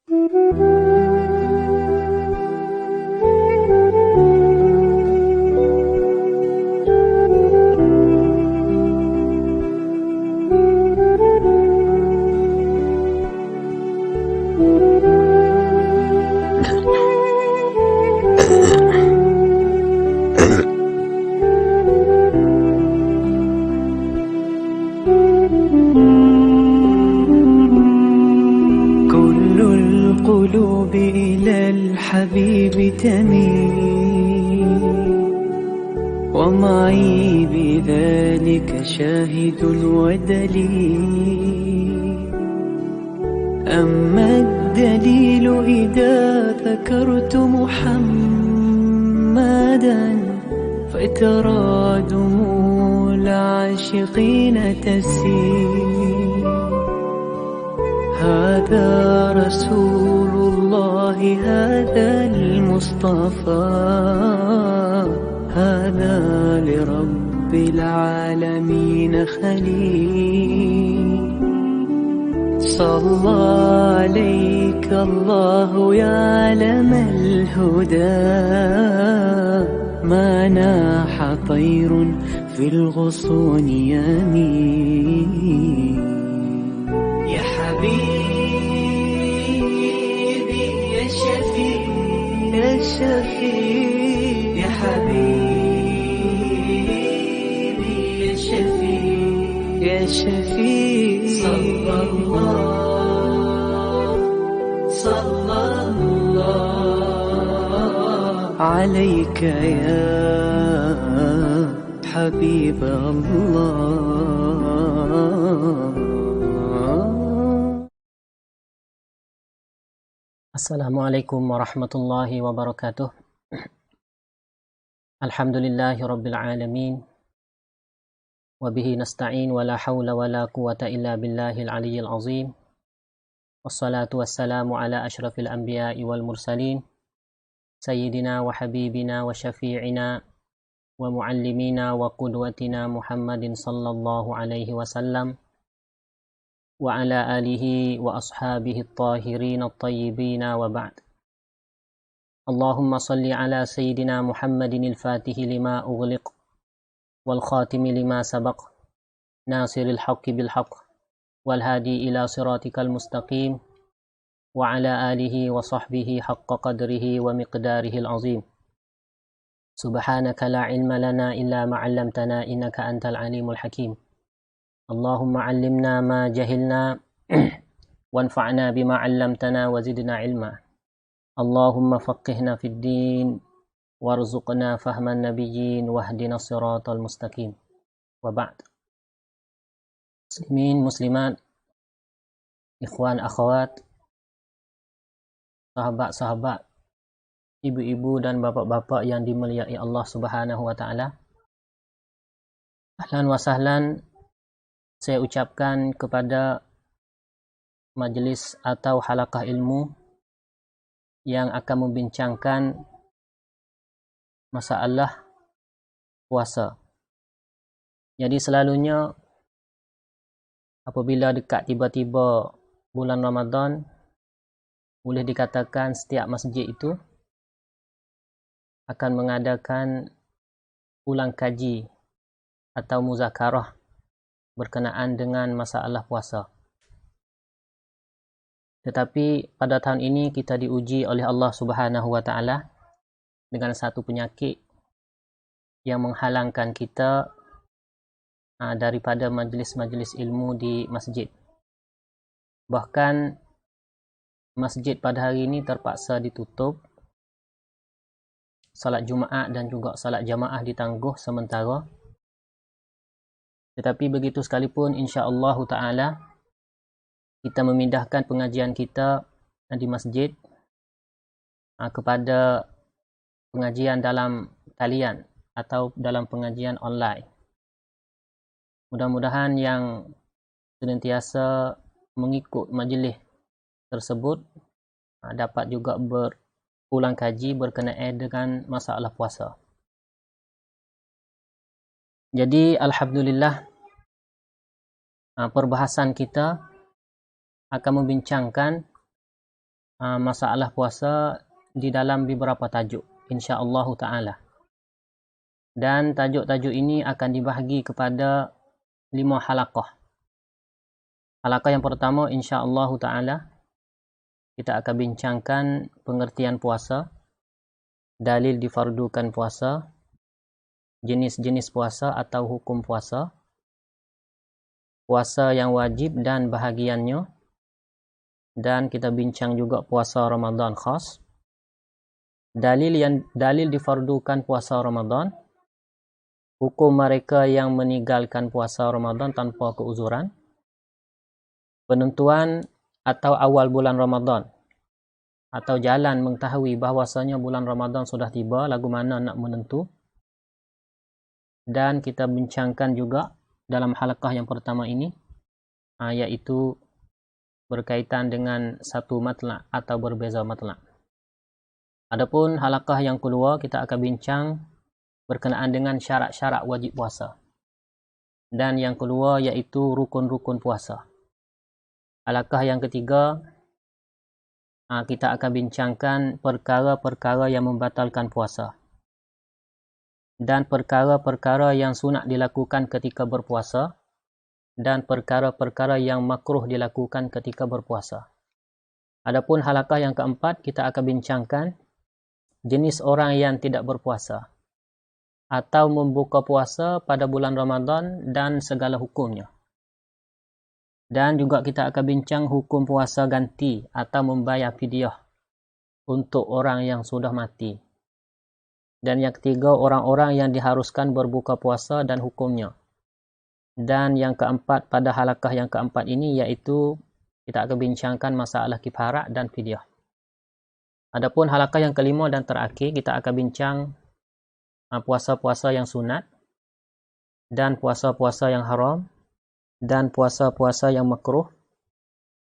كل القلوب إلى الحبيب تميل، ومعي بذلك شاهد ودليل. أما الدليل إذا ذكرت محمدا فترى دموع العاشقين تسيل. هذا رسول الله، هذا المصطفى، هذا لرب العالمين خليل. صلى عليك الله يا علم الهدى، ما ناح طير في الغصون يمين. يا حبيبي يا شفيع يا شفيع، يا حبيبي يا شفيع يا شفيع. صلى الله عليك يا حبيب الله. Assalamualaikum warahmatullahi wabarakatuh. Alhamdulillahi rabbil alamin. Wabihi nasta'in wa la hawla wa la quwata illa billahil aliyyil azim. Wassalatu wassalamu ala ashrafil anbiya'i wal mursalin, sayyidina wa habibina wa syafi'ina wa muallimina wa qudwatina Muhammadin sallallahu alaihi wasallam wa ala alihi wa ashabihi at-tahirin at-tayyibin wa ba'd. Allahumma salli ala sayyidina Muhammadin al-fatihi lima ughliq wal khatimi lima sabaq, nasiril haqqi bil haqq wal hadi ila siratikal mustaqim, wa ala alihi wa sahbihi haqqa qadrihi wa miqdarihil azim. Subhanaka la ilma lana illa ma 'allamtana innaka antal alimul hakim. Allahumma 'allimna ma jahilna wanfa'na bima 'allamtana wa zidna ilma. Allahumma faqihna fid din warzuqna fahman nabiyyin wahdina siratal mustaqim. Wa ba'd. Muslimin, muslimat, ikhwan, akhwat, sahabat-sahabat, ibu-ibu dan bapak-bapak yang dimuliai Allah Subhanahu wa taala. Ahlan wa sahlan saya ucapkan kepada majlis atau halaqah ilmu yang akan membincangkan masalah puasa. Jadi selalunya apabila dekat tiba-tiba bulan Ramadan, boleh dikatakan setiap masjid itu akan mengadakan ulang kaji atau muzakarah berkenaan dengan masalah puasa. Tetapi pada tahun ini kita diuji oleh Allah Subhanahu wa taala dengan satu penyakit yang menghalangkan kita daripada majlis-majlis ilmu di masjid. Bahkan masjid pada hari ini terpaksa ditutup. Salat Jumaat dan juga salat jamaah ditangguh sementara. Tetapi begitu sekalipun, insya-Allah taala kita memindahkan pengajian kita di masjid kepada pengajian dalam talian atau dalam pengajian online. Mudah-mudahan yang senantiasa mengikut majlis tersebut dapat juga berulang kaji berkenaan dengan masalah puasa. Jadi alhamdulillah, perbahasan kita akan membincangkan masalah puasa di dalam beberapa tajuk, insya-Allah taala. Dan tajuk-tajuk ini akan dibahagi kepada 5 halaqah. Halaqah yang pertama, insya-Allah taala, kita akan bincangkan pengertian puasa, dalil difardukan puasa, jenis-jenis puasa atau hukum puasa, puasa yang wajib dan bahagiannya, dan kita bincang juga puasa Ramadan khas, dalil difardukan puasa Ramadan, hukum mereka yang meninggalkan puasa Ramadan tanpa keuzuran, penentuan atau awal bulan Ramadan, atau jalan mengetahui bahawasanya bulan Ramadan sudah tiba, lagu mana nak menentu. Dan kita bincangkan juga dalam halaqah yang pertama ini, iaitu berkaitan dengan satu matla' atau berbeza matla'. Adapun halaqah yang kedua, kita akan bincang berkenaan dengan syarat-syarat wajib puasa. Dan yang kedua iaitu rukun-rukun puasa. Halaqah yang ketiga, kita akan bincangkan perkara-perkara yang membatalkan puasa. Dan perkara-perkara yang sunat dilakukan ketika berpuasa. Dan perkara-perkara yang makruh dilakukan ketika berpuasa. Adapun halaqah yang keempat, kita akan bincangkan jenis orang yang tidak berpuasa atau membuka puasa pada bulan Ramadan dan segala hukumnya. Dan juga kita akan bincang hukum puasa ganti atau membayar fidyah untuk orang yang sudah mati. Dan yang ketiga, orang-orang yang diharuskan berbuka puasa dan hukumnya. Dan yang keempat, pada halaqah yang keempat ini iaitu kita akan bincangkan masalah kifarat dan fidyah. Adapun halaqah yang kelima dan terakhir, kita akan bincang puasa-puasa yang sunat dan puasa-puasa yang haram dan puasa-puasa yang makruh,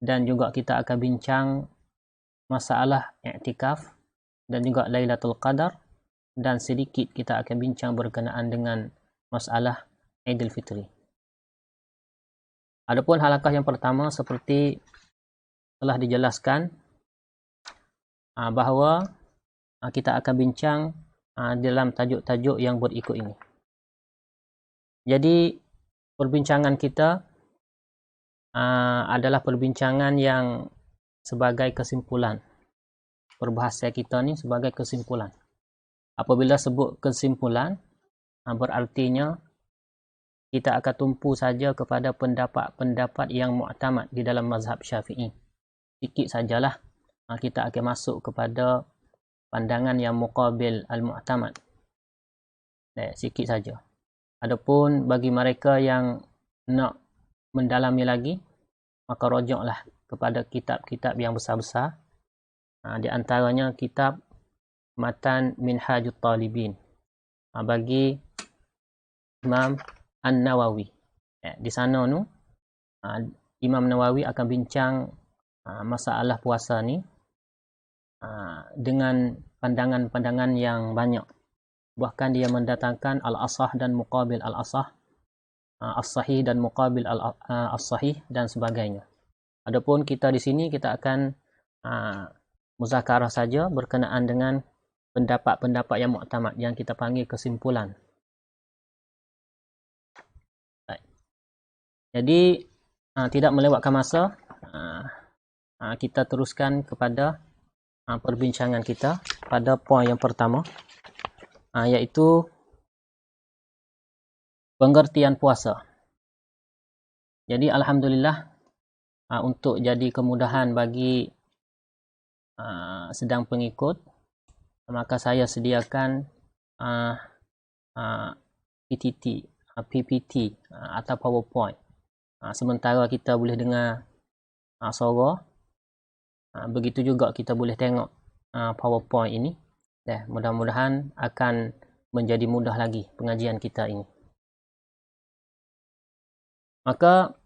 dan juga kita akan bincang masalah i'tikaf dan juga Lailatul Qadar, dan sedikit kita akan bincang berkenaan dengan masalah Idul Fitri. Adapun halaqah yang pertama, seperti telah dijelaskan bahawa kita akan bincang dalam tajuk-tajuk yang berikut ini. Jadi perbincangan kita adalah perbincangan yang sebagai kesimpulan. Perbahasan kita ni sebagai kesimpulan. Apabila sebut kesimpulan, berartinya kita akan tumpu saja kepada pendapat-pendapat yang mu'tamad di dalam mazhab Syafi'i. Sikit sajalah kita akan masuk kepada pandangan yang muqabil al-mu'tamad. Sikit saja. Adapun bagi mereka yang nak mendalami lagi, maka rujuklah kepada kitab-kitab yang besar-besar. Di antaranya kitab Matan Minhajut Talibin bagi Imam An-Nawawi. Di sana tu Imam Nawawi akan bincang masalah puasa ni dengan pandangan-pandangan yang banyak. Bahkan dia mendatangkan al-asah dan muqabil al-asah, as-sahih dan muqabil as-sahih dan sebagainya. Adapun kita di sini kita akan muzakarah saja berkenaan dengan pendapat-pendapat yang mu'tamad yang kita panggil kesimpulan. Jadi tidak melewatkan masa, kita teruskan kepada perbincangan kita pada poin yang pertama, iaitu pengertian puasa. Jadi alhamdulillah, untuk jadi kemudahan bagi sedang pengikut, maka saya sediakan PPT atau PowerPoint. Sementara kita boleh dengar suara, begitu juga kita boleh tengok PowerPoint ini. Mudah-mudahan akan menjadi mudah lagi pengajian kita ini. Maka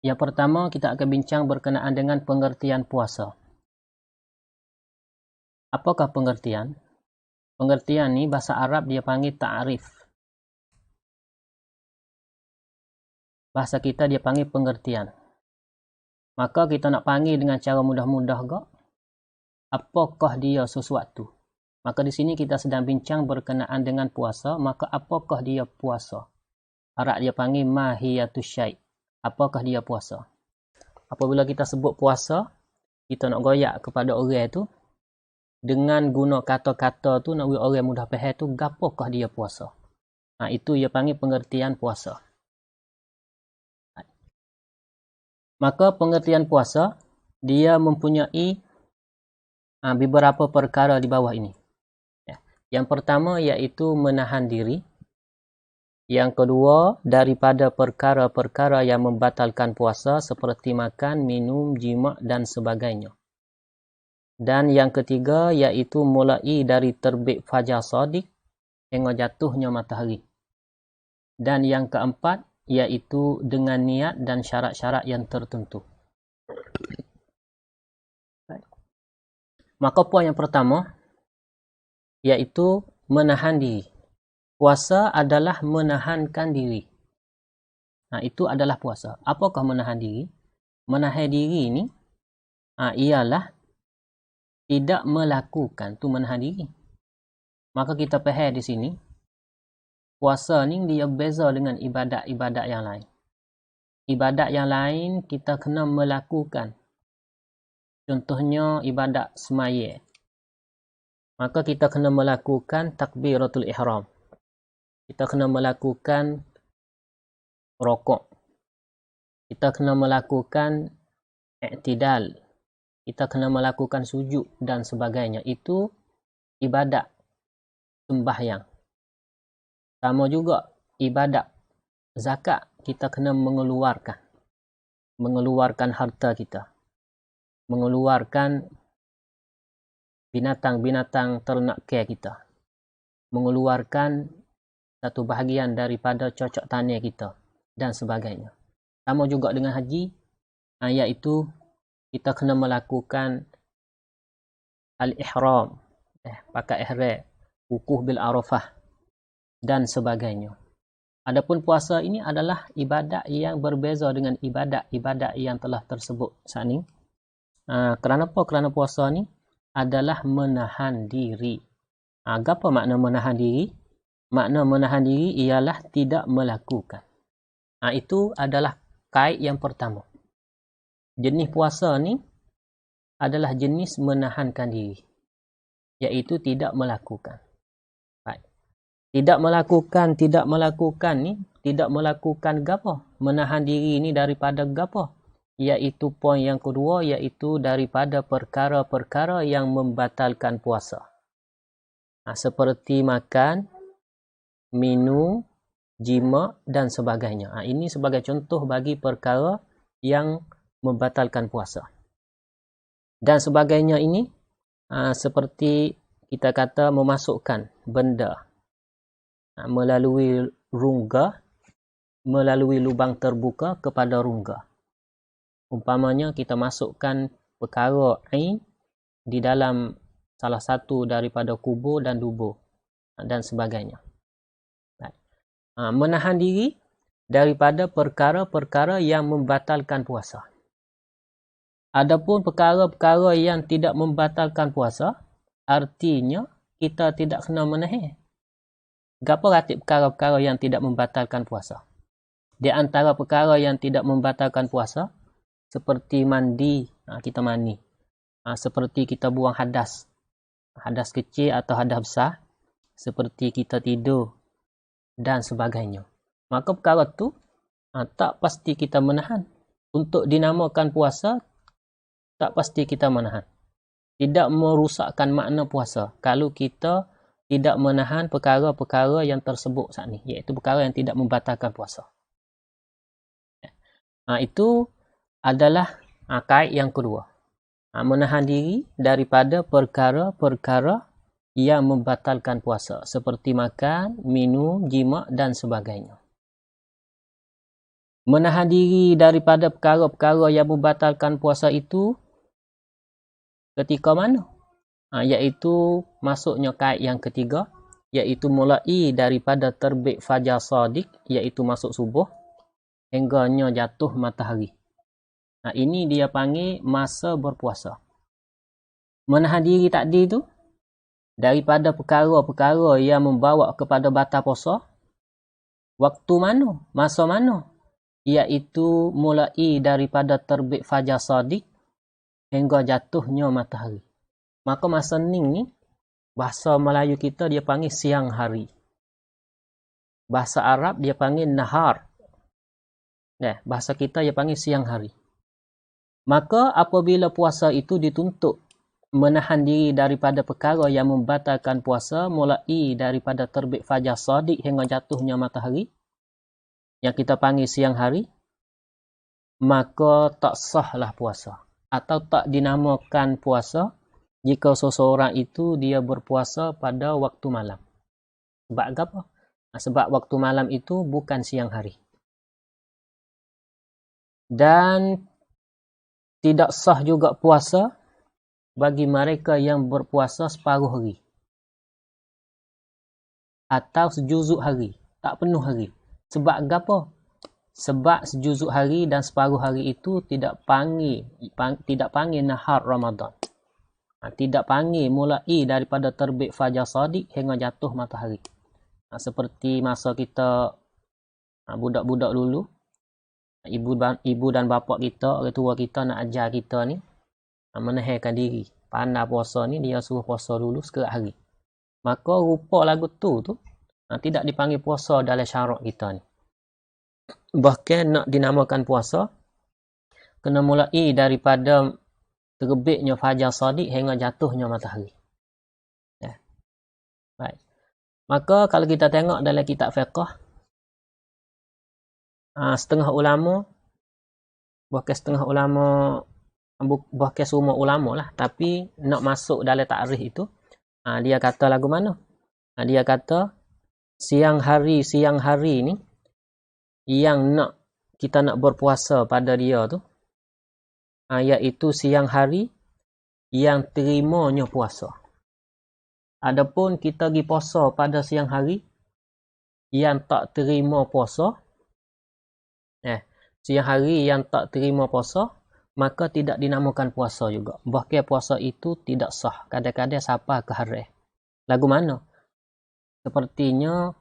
yang pertama kita akan bincang berkenaan dengan pengertian puasa. Apakah pengertian? Pengertian ni bahasa Arab dia panggil ta'rif. Bahasa kita dia panggil pengertian. Maka kita nak panggil dengan cara mudah-mudah ke? apakah dia sesuatu. Maka di sini kita sedang bincang berkenaan dengan puasa, maka apakah dia puasa? Arab dia panggil mahiyatus syai'. Apakah dia puasa? Apabila kita sebut puasa, kita nak goyak kepada orang itu dengan guna kata-kata tu nak bagi orang mudah faham tu gapokah dia puasa. Itu dia panggil pengertian puasa. Maka pengertian puasa dia mempunyai beberapa perkara di bawah ini. Yang pertama iaitu menahan diri. Yang kedua, daripada perkara-perkara yang membatalkan puasa seperti makan, minum, jima' dan sebagainya. Dan yang ketiga, iaitu mulai dari terbit fajar shadiq hingga jatuhnya matahari. Dan yang keempat, iaitu dengan niat dan syarat-syarat yang tertentu. Maka poin yang pertama, iaitu menahan diri. Puasa adalah menahankan diri. Itu adalah puasa. Apakah menahan diri? Menahan diri ini ialah tidak melakukan. Itu menahan diri. Maka kita faham di sini, puasa ni dia beza dengan ibadat-ibadat yang lain. Ibadat yang lain kita kena melakukan. Contohnya ibadat semaya. Maka kita kena melakukan takbiratul ihram. Kita kena melakukan rokok. Kita kena melakukan i'tidal. Kita kena melakukan sujud dan sebagainya. Itu ibadat sembahyang. Sama juga ibadat zakat. Kita kena mengeluarkan harta kita. Mengeluarkan binatang-binatang ternak kita. Mengeluarkan satu bahagian daripada cocok tanah kita dan sebagainya. Sama juga dengan haji, iaitu kita kena melakukan al-ihram, pakai ihram, wukuf bil arafah dan sebagainya. Adapun puasa ini adalah ibadat yang berbeza dengan ibadat-ibadat yang telah tersebut saat ini. Kerana apa? Kerana puasa ni adalah menahan diri. Apa makna menahan diri? Makna menahan diri ialah tidak melakukan. Itu adalah kait yang pertama. Jenis puasa ni adalah jenis menahankan diri. Iaitu tidak melakukan. Tidak melakukan ni, tidak melakukan gapo? Menahan diri ni daripada gapo? Iaitu poin yang kedua, iaitu daripada perkara-perkara yang membatalkan puasa. Seperti makan, minum, jima' dan sebagainya. Ini sebagai contoh bagi perkara yang membatalkan puasa. Dan sebagainya ini seperti kita kata memasukkan benda melalui rongga, melalui lubang terbuka kepada rongga. Umpamanya kita masukkan perkara ain di dalam salah satu daripada kubur dan dubur dan sebagainya. Menahan diri daripada perkara-perkara yang membatalkan puasa. Adapun perkara-perkara yang tidak membatalkan puasa, artinya kita tidak kena menahan. Apa ratib perkara-perkara yang tidak membatalkan puasa? Di antara perkara yang tidak membatalkan puasa, seperti mandi, kita mandi. Seperti kita buang hadas. Hadas kecil atau hadas besar. Seperti kita tidur dan sebagainya. Maka perkara tu tak pasti kita menahan. Untuk dinamakan puasa, tak pasti kita menahan. Tidak merusakkan makna puasa kalau kita tidak menahan perkara-perkara yang tersebut saat ni, iaitu perkara yang tidak membatalkan puasa. Itu adalah kait yang kedua. Menahan diri daripada perkara-perkara yang membatalkan puasa. Seperti makan, minum, jima' dan sebagainya. Menahan diri daripada perkara-perkara yang membatalkan puasa itu ketika mana? Iaitu masuknya kait yang ketiga. Iaitu mulai daripada terbit fajar shadiq, iaitu masuk subuh, hingganya jatuh matahari. Ini dia panggil masa berpuasa. Menahan diri tadi tu daripada perkara-perkara yang membawa kepada batal puasa. Waktu mana? Masa mana? Iaitu mulai daripada terbit fajar shadiq hingga jatuhnya matahari. Maka masa ni bahasa Melayu kita dia panggil siang hari. Bahasa Arab dia panggil nahar. Bahasa kita dia panggil siang hari. Maka apabila puasa itu dituntut menahan diri daripada perkara yang membatalkan puasa mulai daripada terbit fajar shadiq hingga jatuhnya matahari, yang kita panggil siang hari, maka tak sahlah puasa. Atau tak dinamakan puasa jika seseorang itu dia berpuasa pada waktu malam. Sebab apa? Sebab waktu malam itu bukan siang hari. Dan tidak sah juga puasa bagi mereka yang berpuasa separuh hari. Atau sejuzuk hari. Tak penuh hari. Sebab apa? Sebab sejuzuk hari dan separuh hari itu tidak panggil nahar Ramadan. Tidak panggil mulai daripada terbit fajar shadiq hingga jatuh matahari. Seperti masa kita budak-budak dulu, ibu dan bapa kita, orang tua kita nak ajar kita ni menahankan diri. Pandai puasa ni dia suruh puasa dulu sekerat hari. Maka rupa lagu tu tidak dipanggil puasa dalam syarak kita ni. Bahkan nak dinamakan puasa kena mulai daripada terbitnya fajar shadiq hingga jatuhnya matahari. Baik. Maka kalau kita tengok dalam kitab fiqh, setengah ulama, bahkan semua ulama lah, tapi nak masuk dalam takrif itu, dia kata lagu mana? Dia kata siang hari ni yang kita nak berpuasa pada dia tu, iaitu siang hari yang terimanya puasa. Adapun kita pergi puasa pada siang hari yang tak terima puasa, siang hari yang tak terima puasa, maka tidak dinamakan puasa juga. Bahkan puasa itu tidak sah. Kadang-kadang siapa keharai. Lagu mana? Sepertinya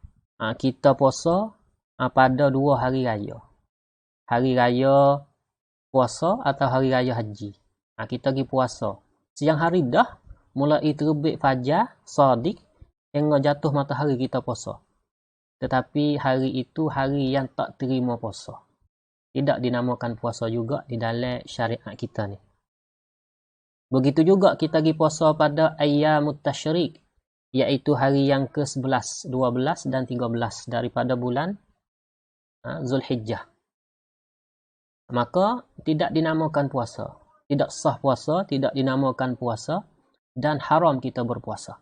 kita puasa pada 2 hari raya. Hari raya puasa atau hari raya haji. Kita pergi puasa. Siang hari dah mulai terbit fajar shadiq hingga jatuh matahari kita puasa. Tetapi hari itu hari yang tak terima puasa. Tidak dinamakan puasa juga di dalam syariat kita ni. Begitu juga kita pergi puasa pada ayyamut tasyrik, iaitu hari yang ke-11, 12 dan 13 daripada bulan Zulhijjah. Maka tidak dinamakan puasa. Tidak sah puasa, tidak dinamakan puasa dan haram kita berpuasa.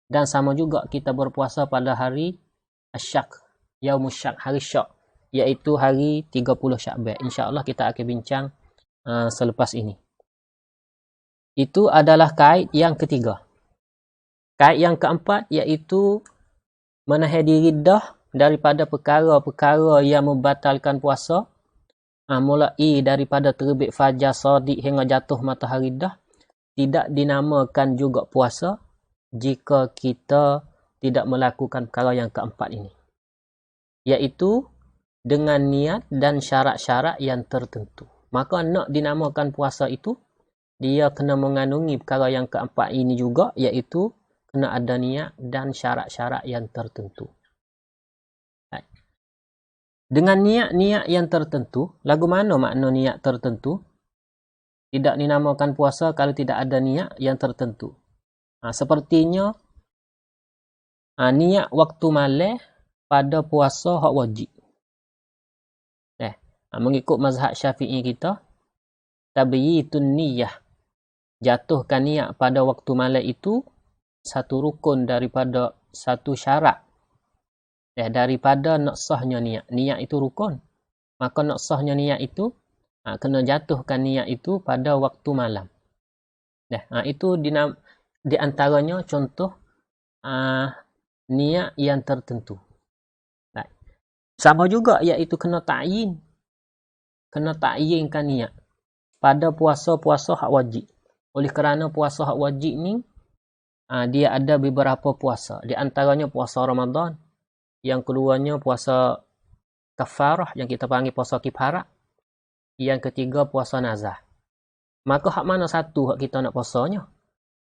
Dan sama juga kita berpuasa pada hari Asyak, Yaumus Syak, hari Syak, iaitu hari 30 Syakban. InsyaAllah kita akan bincang selepas ini. Itu adalah kait yang ketiga. Kait yang keempat iaitu menahan diri dah daripada perkara-perkara yang membatalkan puasa, mulai daripada terbit fajar shadiq hingga jatuh matahari dah, tidak dinamakan juga puasa jika kita tidak melakukan perkara yang keempat ini. Iaitu dengan niat dan syarat-syarat yang tertentu. Maka nak dinamakan puasa itu, dia kena mengandungi perkara yang keempat ini juga, iaitu kena ada niat dan syarat-syarat yang tertentu. Dengan niat-niat yang tertentu, lagu mana makna niat tertentu? Tidak dinamakan puasa kalau tidak ada niat yang tertentu. Sepertinya niat waktu malam pada puasa hak wajib. Mengikut mazhab Syafi'i kita, tabyitun niyah, jatuhkan niat pada waktu malam itu satu rukun daripada satu syarat daripada nak sahnya niat. Niat itu rukun. Maka nak sahnya niat itu kena jatuhkan niat itu pada waktu malam. Itu di antaranya contoh niat yang tertentu. Sama juga iaitu kena ta'yin. Kena ta'yinkan niat pada puasa-puasa hak wajib. Oleh kerana puasa hak wajib ni, dia ada beberapa puasa. Di antaranya puasa Ramadan. Yang keduanya puasa kafarah yang kita panggil puasa kifarat. Yang ketiga puasa nazar. Maka hak mana satu hak kita nak puasanya?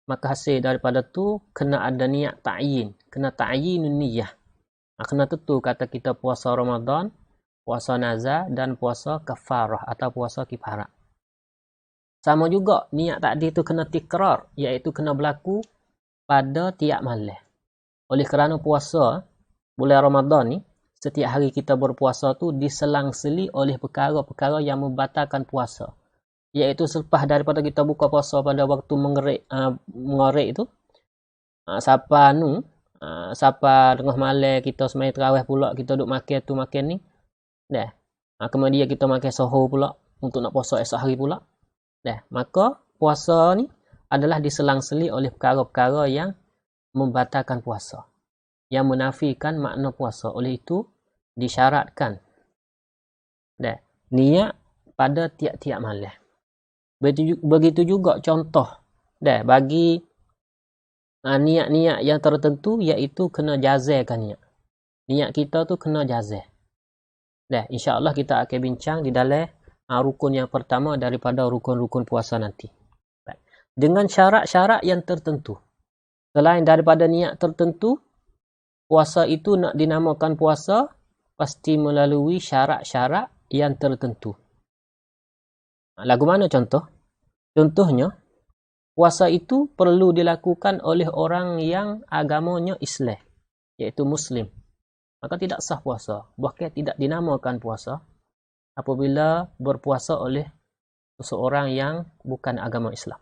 Maka hasil daripada tu kena ada niat ta'yin. Kena ta'yinun niyah. Kena tentu kata kita puasa Ramadan, puasa nazar dan puasa kafarah atau puasa kifarat. Sama juga niat tadi tu kena tikrar, iaitu kena berlaku pada tiap malam. Oleh kerana puasa bulan Ramadan ni, setiap hari kita berpuasa tu diselang-seli oleh perkara-perkara yang membatalkan puasa. Iaitu selepas daripada kita buka puasa pada waktu mengorik tu, siapa tengah malam kita semai terawih pula, kita duduk makan tu makan ni. Dah. Kemudian kita makan sahur pula untuk nak puasa esok hari pula. Dah, maka puasa ni adalah diselang-seli oleh perkara-perkara yang membatalkan puasa, yang menafikan makna puasa. Oleh itu disyaratkan niat pada tiap-tiap malam. Begitu juga contoh bagi niat-niat yang tertentu, iaitu kena jazahkan niat. Niat kita tu kena jazah. InsyaAllah kita akan bincang di dalam rukun yang pertama daripada rukun-rukun puasa nanti. Dengan syarat-syarat yang tertentu. Selain daripada niat tertentu, puasa itu nak dinamakan puasa pasti melalui syarat-syarat yang tertentu. Lagu mana contoh? Contohnya, puasa itu perlu dilakukan oleh orang yang agamanya Islam, iaitu Muslim. Maka tidak sah puasa. Bahkan tidak dinamakan puasa apabila berpuasa oleh seseorang yang bukan agama Islam.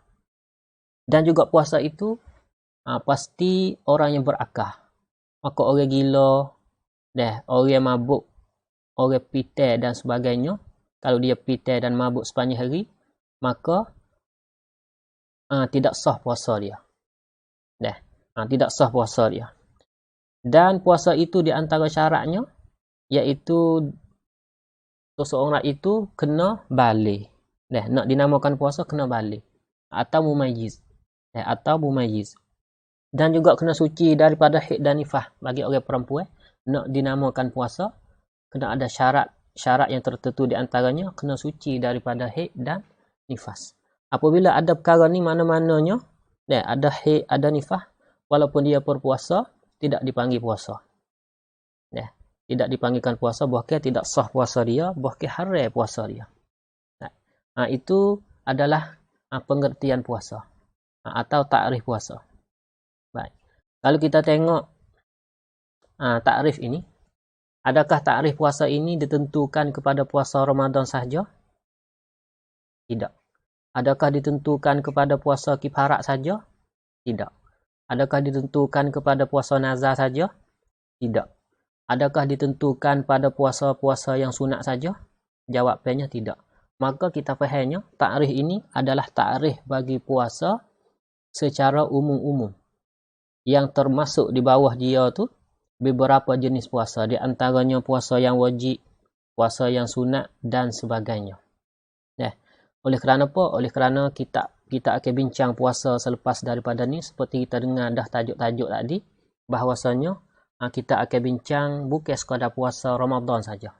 Dan juga puasa itu pasti orang yang berakal. Maka orang gila, orang mabuk, orang pitai dan sebagainya, kalau dia pitai dan mabuk sepanjang hari, maka tidak sah puasa dia. Tidak sah puasa dia. Dan puasa itu di antara syaratnya, iaitu seseorang itu kena balik. Nak dinamakan puasa kena balik. Atau mumayyiz. Dan juga kena suci daripada haid dan nifas. Bagi orang perempuan, nak dinamakan puasa, kena ada syarat yang tertentu di antaranya, kena suci daripada haid dan nifas. Apabila ada perkara ni mana-mananya, ada haid, ada nifas, walaupun dia berpuasa, tidak dipanggil puasa. Tidak dipanggilkan puasa, bahkan tidak sah puasa dia, bahkan haram puasa dia. Itu adalah pengertian puasa atau takrif puasa. Baik. Kalau kita tengok takrif ini, adakah takrif puasa ini ditentukan kepada puasa Ramadan sahaja? Tidak. Adakah ditentukan kepada puasa kifarat saja? Tidak. Adakah ditentukan kepada puasa nazar saja? Tidak. Adakah ditentukan pada puasa-puasa yang sunat saja? Jawapannya tidak. Maka kita fahamnya takrif ini adalah takrif bagi puasa secara umum-umum. Yang termasuk di bawah dia tu beberapa jenis puasa. Di antaranya puasa yang wajib, puasa yang sunat dan sebagainya. Oleh kerana apa? Oleh kerana kita akan bincang puasa selepas daripada ni, seperti kita dengar dah tajuk-tajuk tadi, bahawasanya kita akan bincang bukan sekadar puasa Ramadan saja.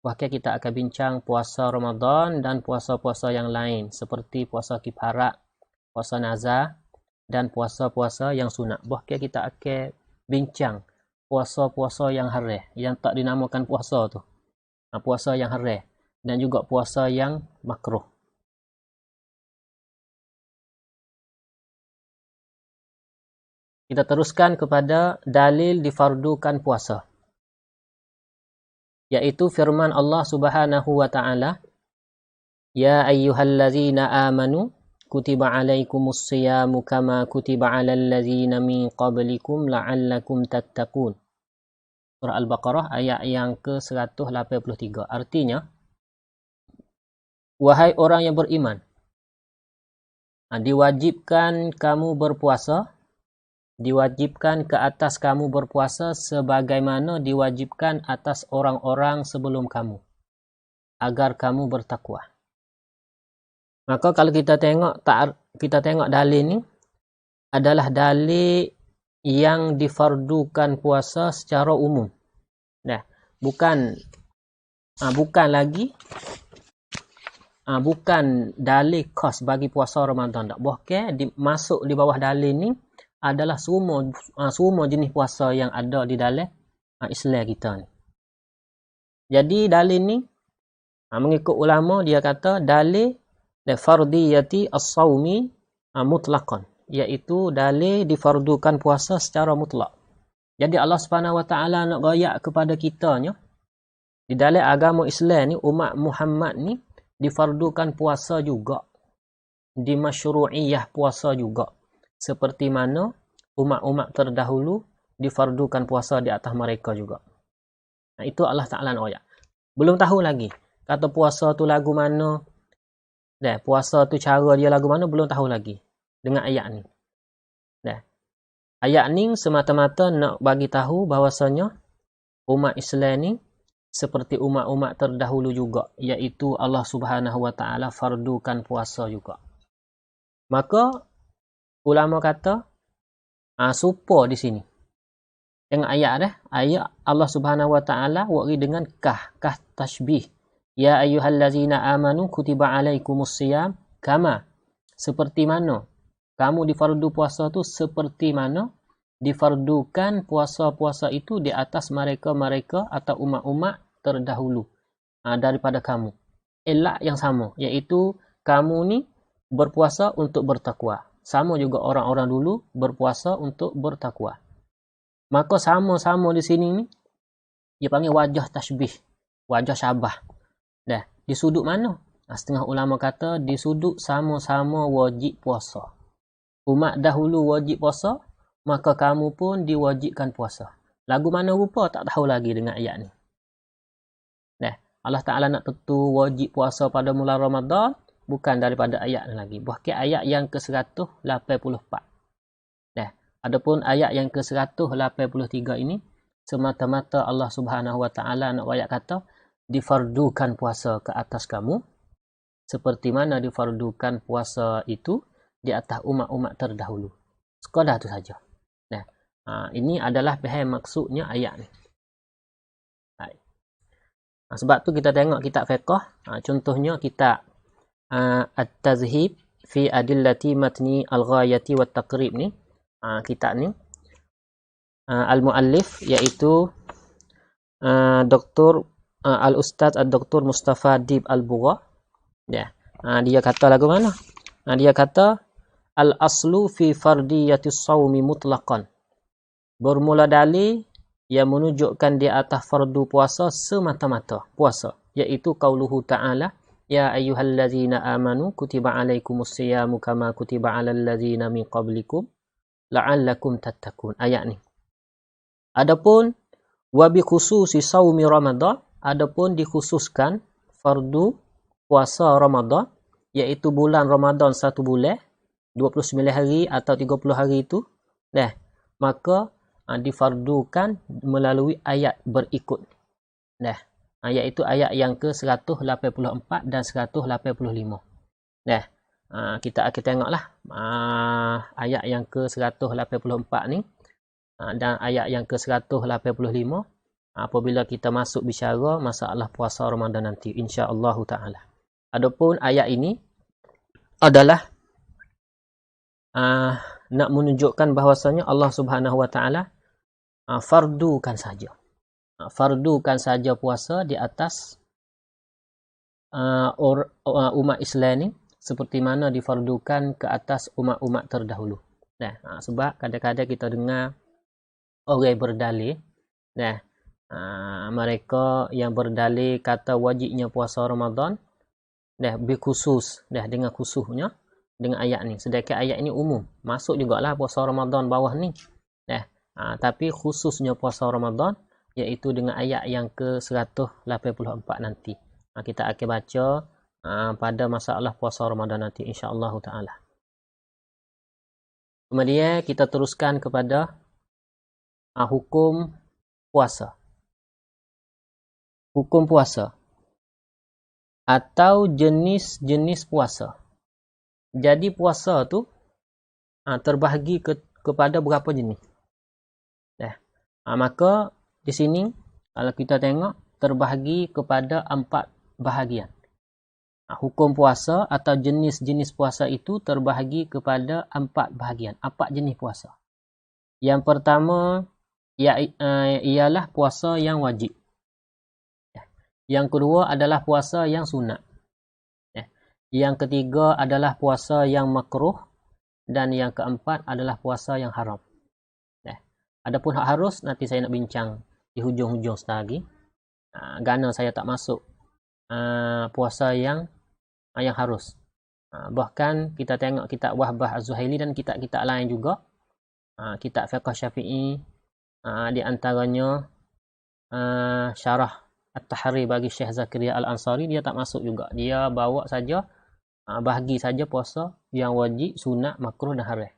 Bahkan kita akan bincang puasa Ramadan dan puasa-puasa yang lain, seperti puasa kifarat, puasa nazar dan puasa-puasa yang sunat. Bahkan kita akan bincang puasa-puasa yang haram, yang tak dinamakan puasa tu. Puasa yang haram dan juga puasa yang makruh. Kita teruskan kepada dalil difardukan puasa, yaitu firman Allah Subhanahu wa taala, ya ayyuhallazina amanu kutiba alaikumus siyamu kama kutiba alal ladzina min qablikum la'allakum tattaqun. Surah Al-Baqarah ayat yang ke-183. Artinya, wahai orang yang beriman, diwajibkan kamu berpuasa, diwajibkan ke atas kamu berpuasa sebagaimana diwajibkan atas orang-orang sebelum kamu, agar kamu bertakwa. Maka kalau kita tengok kita tengok dalil ni adalah dalil yang difardukan puasa secara umum. Dah, bukan dalil khas bagi puasa Ramadan tak. Bahkan masuk di bawah dalil ni adalah semua jenis puasa yang ada di dalam Islam kita ni. Jadi dalil ni mengikut ulama dia kata dalil fardiyati as-saumi mutlaqan, iaitu dalil difardukan puasa secara mutlak. Jadi Allah Subhanahu Wa Taala nak royak kepada kitanya di dalam agama Islam ni, umat Muhammad ni difardukan puasa juga, dimasyru'iyah puasa juga, seperti mana umat-umat terdahulu difardukan puasa di atas mereka juga. Itu Allah Ta'ala nak royak. Belum tahu lagi kata puasa tu lagu mana, puasa tu cara dia lagu mana, belum tahu lagi dengan ayat ni. Ayat ni semata-mata nak bagi tahu bahawasanya umat Islam ni seperti umat-umat terdahulu juga, iaitu Allah Subhanahu Wa Taala fardukan puasa juga. Maka ulama kata supa di sini dengan ayat ayat Allah Subhanahu Wa Taala wari dengan kah tashbih. Ya ayyuhallazina amanu kutiba alaikumusiyam kama, seperti mana kamu difardu puasa tu, seperti mana difardukan puasa-puasa itu di atas mereka-mereka atau umat-umat terdahulu daripada kamu. Elak yang sama, iaitu kamu ni berpuasa untuk bertakwa. Sama juga orang-orang dulu berpuasa untuk bertakwa. Maka sama-sama di sini ni dia panggil wajah tashbih, wajah syabah. Di sudut mana? Setengah ulama kata di sudut sama-sama wajib puasa. Umat dahulu wajib puasa, maka kamu pun diwajibkan puasa. Lagu mana rupa tak tahu lagi dengan ayat ni. Allah Ta'ala nak tentu wajib puasa pada bulan Ramadan bukan daripada ayat ni lagi. Bahkan ayat yang ke-184. Adapun ayat yang ke-183 ini semata-mata Allah Subhanahu Wa Ta'ala nak ayat kata difardukan puasa ke atas kamu seperti mana difardukan puasa itu di atas umat-umat terdahulu. Sekadar itu saja. Ini adalah faham maksudnya ayat ni. Sebab tu kita tengok kitab fiqh, contohnya kitab At-Tazhib fi Adillati Matni Al-Ghayati wa Taqrib ni, kitab ni al-muallif iaitu Dr. Al-Ustaz Dr. Mustafa Dib Al-Bugha. Dia kata lagu mana? Dia kata al-aslu fi fardiyatis shaumi mutlaqan. Bermula dalil yang menunjukkan di atas fardu puasa semata-mata puasa, iaitu qauluhu ta'ala ya ayyuhallazina amanu kutiba alaikumusyiyamu kama kutiba alal ladzina min qablikum la'allakum tattaqun. Ayat ni. Adapun wa bi khususi shaumi Ramadan, adapun dikhususkan fardu puasa Ramadan, iaitu bulan Ramadan 1 bulan 29 hari atau 30 hari itu, maka difardukan melalui ayat berikut. Iaitu ayat yang ke-184 dan 185. Kita akan tengoklah ayat yang ke-184 ni dan ayat yang ke-185 apabila kita masuk bicara masalah puasa Ramadan nanti, insya-Allah taala. Adapun ayat ini adalah nak menunjukkan bahawasanya Allah Subhanahu Wa Taala fardukan saja. Fardukan saja puasa di atas umat Islam ni seperti mana difardukan ke atas umat-umat terdahulu. Sebab kadang-kadang kita dengar orang berdalil, mereka yang berdalil kata wajibnya puasa Ramadan berkhusus dengan khususnya dengan ayat ni. Sedangkan ayat ini umum, masuk jugalah puasa Ramadan bawah ni. Tapi khususnya puasa Ramadan iaitu dengan ayat yang ke-184 nanti. Kita akan baca pada masalah puasa Ramadan nanti, insya-Allah taala. Kemudian kita teruskan kepada hukum puasa. Hukum puasa atau jenis-jenis puasa. Jadi puasa tu terbahagi kepada berapa jenis. Maka di sini kalau kita tengok terbahagi kepada 4 bahagian. Hukum puasa atau jenis-jenis puasa itu terbahagi kepada 4 bahagian, 4 jenis puasa. Yang pertama ialah puasa yang wajib. Yang kedua adalah puasa yang sunat. Yang ketiga adalah puasa yang makruh. Dan yang keempat adalah puasa yang haram. Adapun hak harus nanti saya nak bincang di hujung-hujung lagi. Kerana saya tak masuk puasa yang harus. Bahkan kita tengok kitab Wahbah Az-Zuhaili dan kitab-kitab lain juga. Kitab Fiqh Syafi'i di antaranya Syarah At-Tahrir bagi Syekh Zakaria Al-Ansari, dia tak masuk juga. Dia bawa saja bahagi saja puasa yang wajib, sunat, makruh dan haram.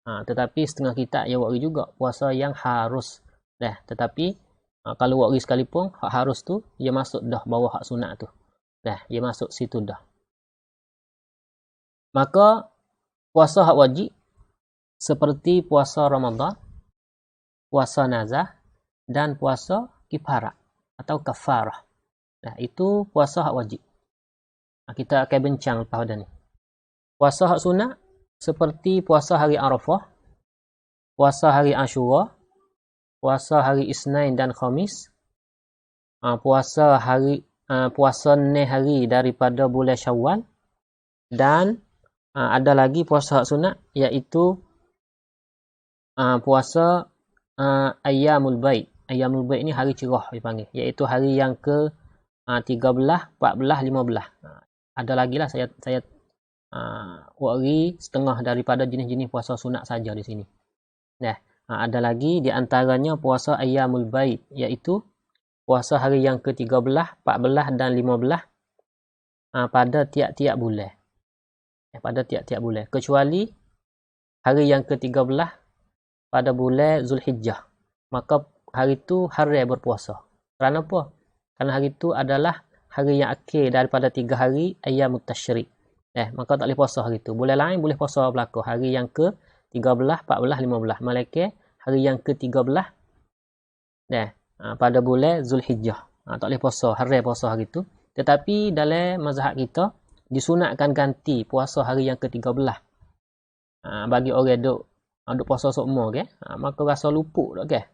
Tetapi setengah kitab dia bagi juga puasa yang harus. Tetapi kalau bagi sekalipun hak harus tu dia masuk dah bawah hak sunat tu. Dia masuk situ dah. Maka puasa hak wajib seperti puasa Ramadan, puasa nazah dan puasa kifarah atau kafarah. Itu puasa hak wajib. Kita akan bincang lepas pada ni. Puasa hak sunat seperti puasa hari Arafah, puasa hari Ashura, puasa hari Isnin dan Khamis, puasa hari daripada bulan Syawal, dan ada lagi puasa hak sunat iaitu puasa Ayyamul Baid. Ayyamul Baid ni hari cerah dipanggil, iaitu hari yang ke 13, 14, 15. Ada lagi lah saya wari setengah daripada jenis-jenis puasa sunat saja di sini. Ada lagi di antaranya puasa Ayyamul Baid, iaitu puasa hari yang ke-13, 14 dan 15 pada tiap-tiap bulan. Pada tiap-tiap bulan. Kecuali hari yang ke-13 pada bulan Zulhijjah. Maka hari itu hari berpuasa. Kerana apa? Kerana hari itu adalah hari yang akhir daripada 3 hari Ayyamut Tasyrik. Maka tak boleh puasa hari itu. Bulan lain boleh puasa berlaku. Hari yang ke-13, 14, 15. Malaikat hari yang ke-13 pada bulan Zulhijjah. Tak boleh puasa, hari puasa hari itu. Tetapi dalam mazhab kita disunatkan ganti puasa hari yang ke-13. Bagi orang duk puasa sokmo maka rasa luput tak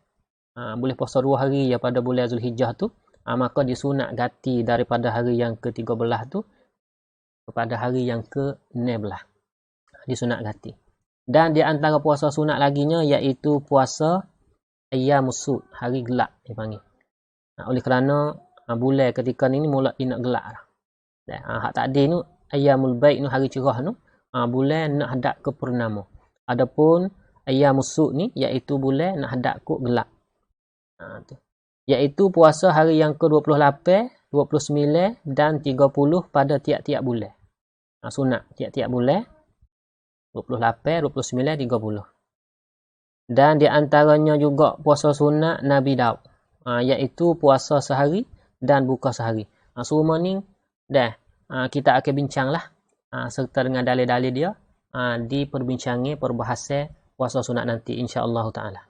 boleh puasa 2 hari pada bulan Zulhijjah tu, maka disunat ganti daripada hari yang ke-13 tu kepada hari yang ke-16. Disunat ganti. Dan di antara puasa sunat laginya iaitu puasa Ayyamus Sud, hari gelap dipanggil. Oleh kerana bulan ketika ni mula nak gelap dah. Hak tadi tu Ayyamul Baid tu hari cerah tu bulan nak hadap ke purnama. Adapun Ayyamus Sud ni iaitu bulan nak hadap ke gelap. Iaitu puasa hari yang ke-28, 29 dan 30 pada tiap-tiap bulan. Sunat tiap-tiap bulan 28, 29, 30. Dan di antaranya juga puasa sunat Nabi Daud, iaitu puasa sehari dan buka sehari. Semua ni kita akan bincanglah serta dengan dalil-dalil dia di perbincangan perbahasan puasa sunat nanti insya-Allah taala.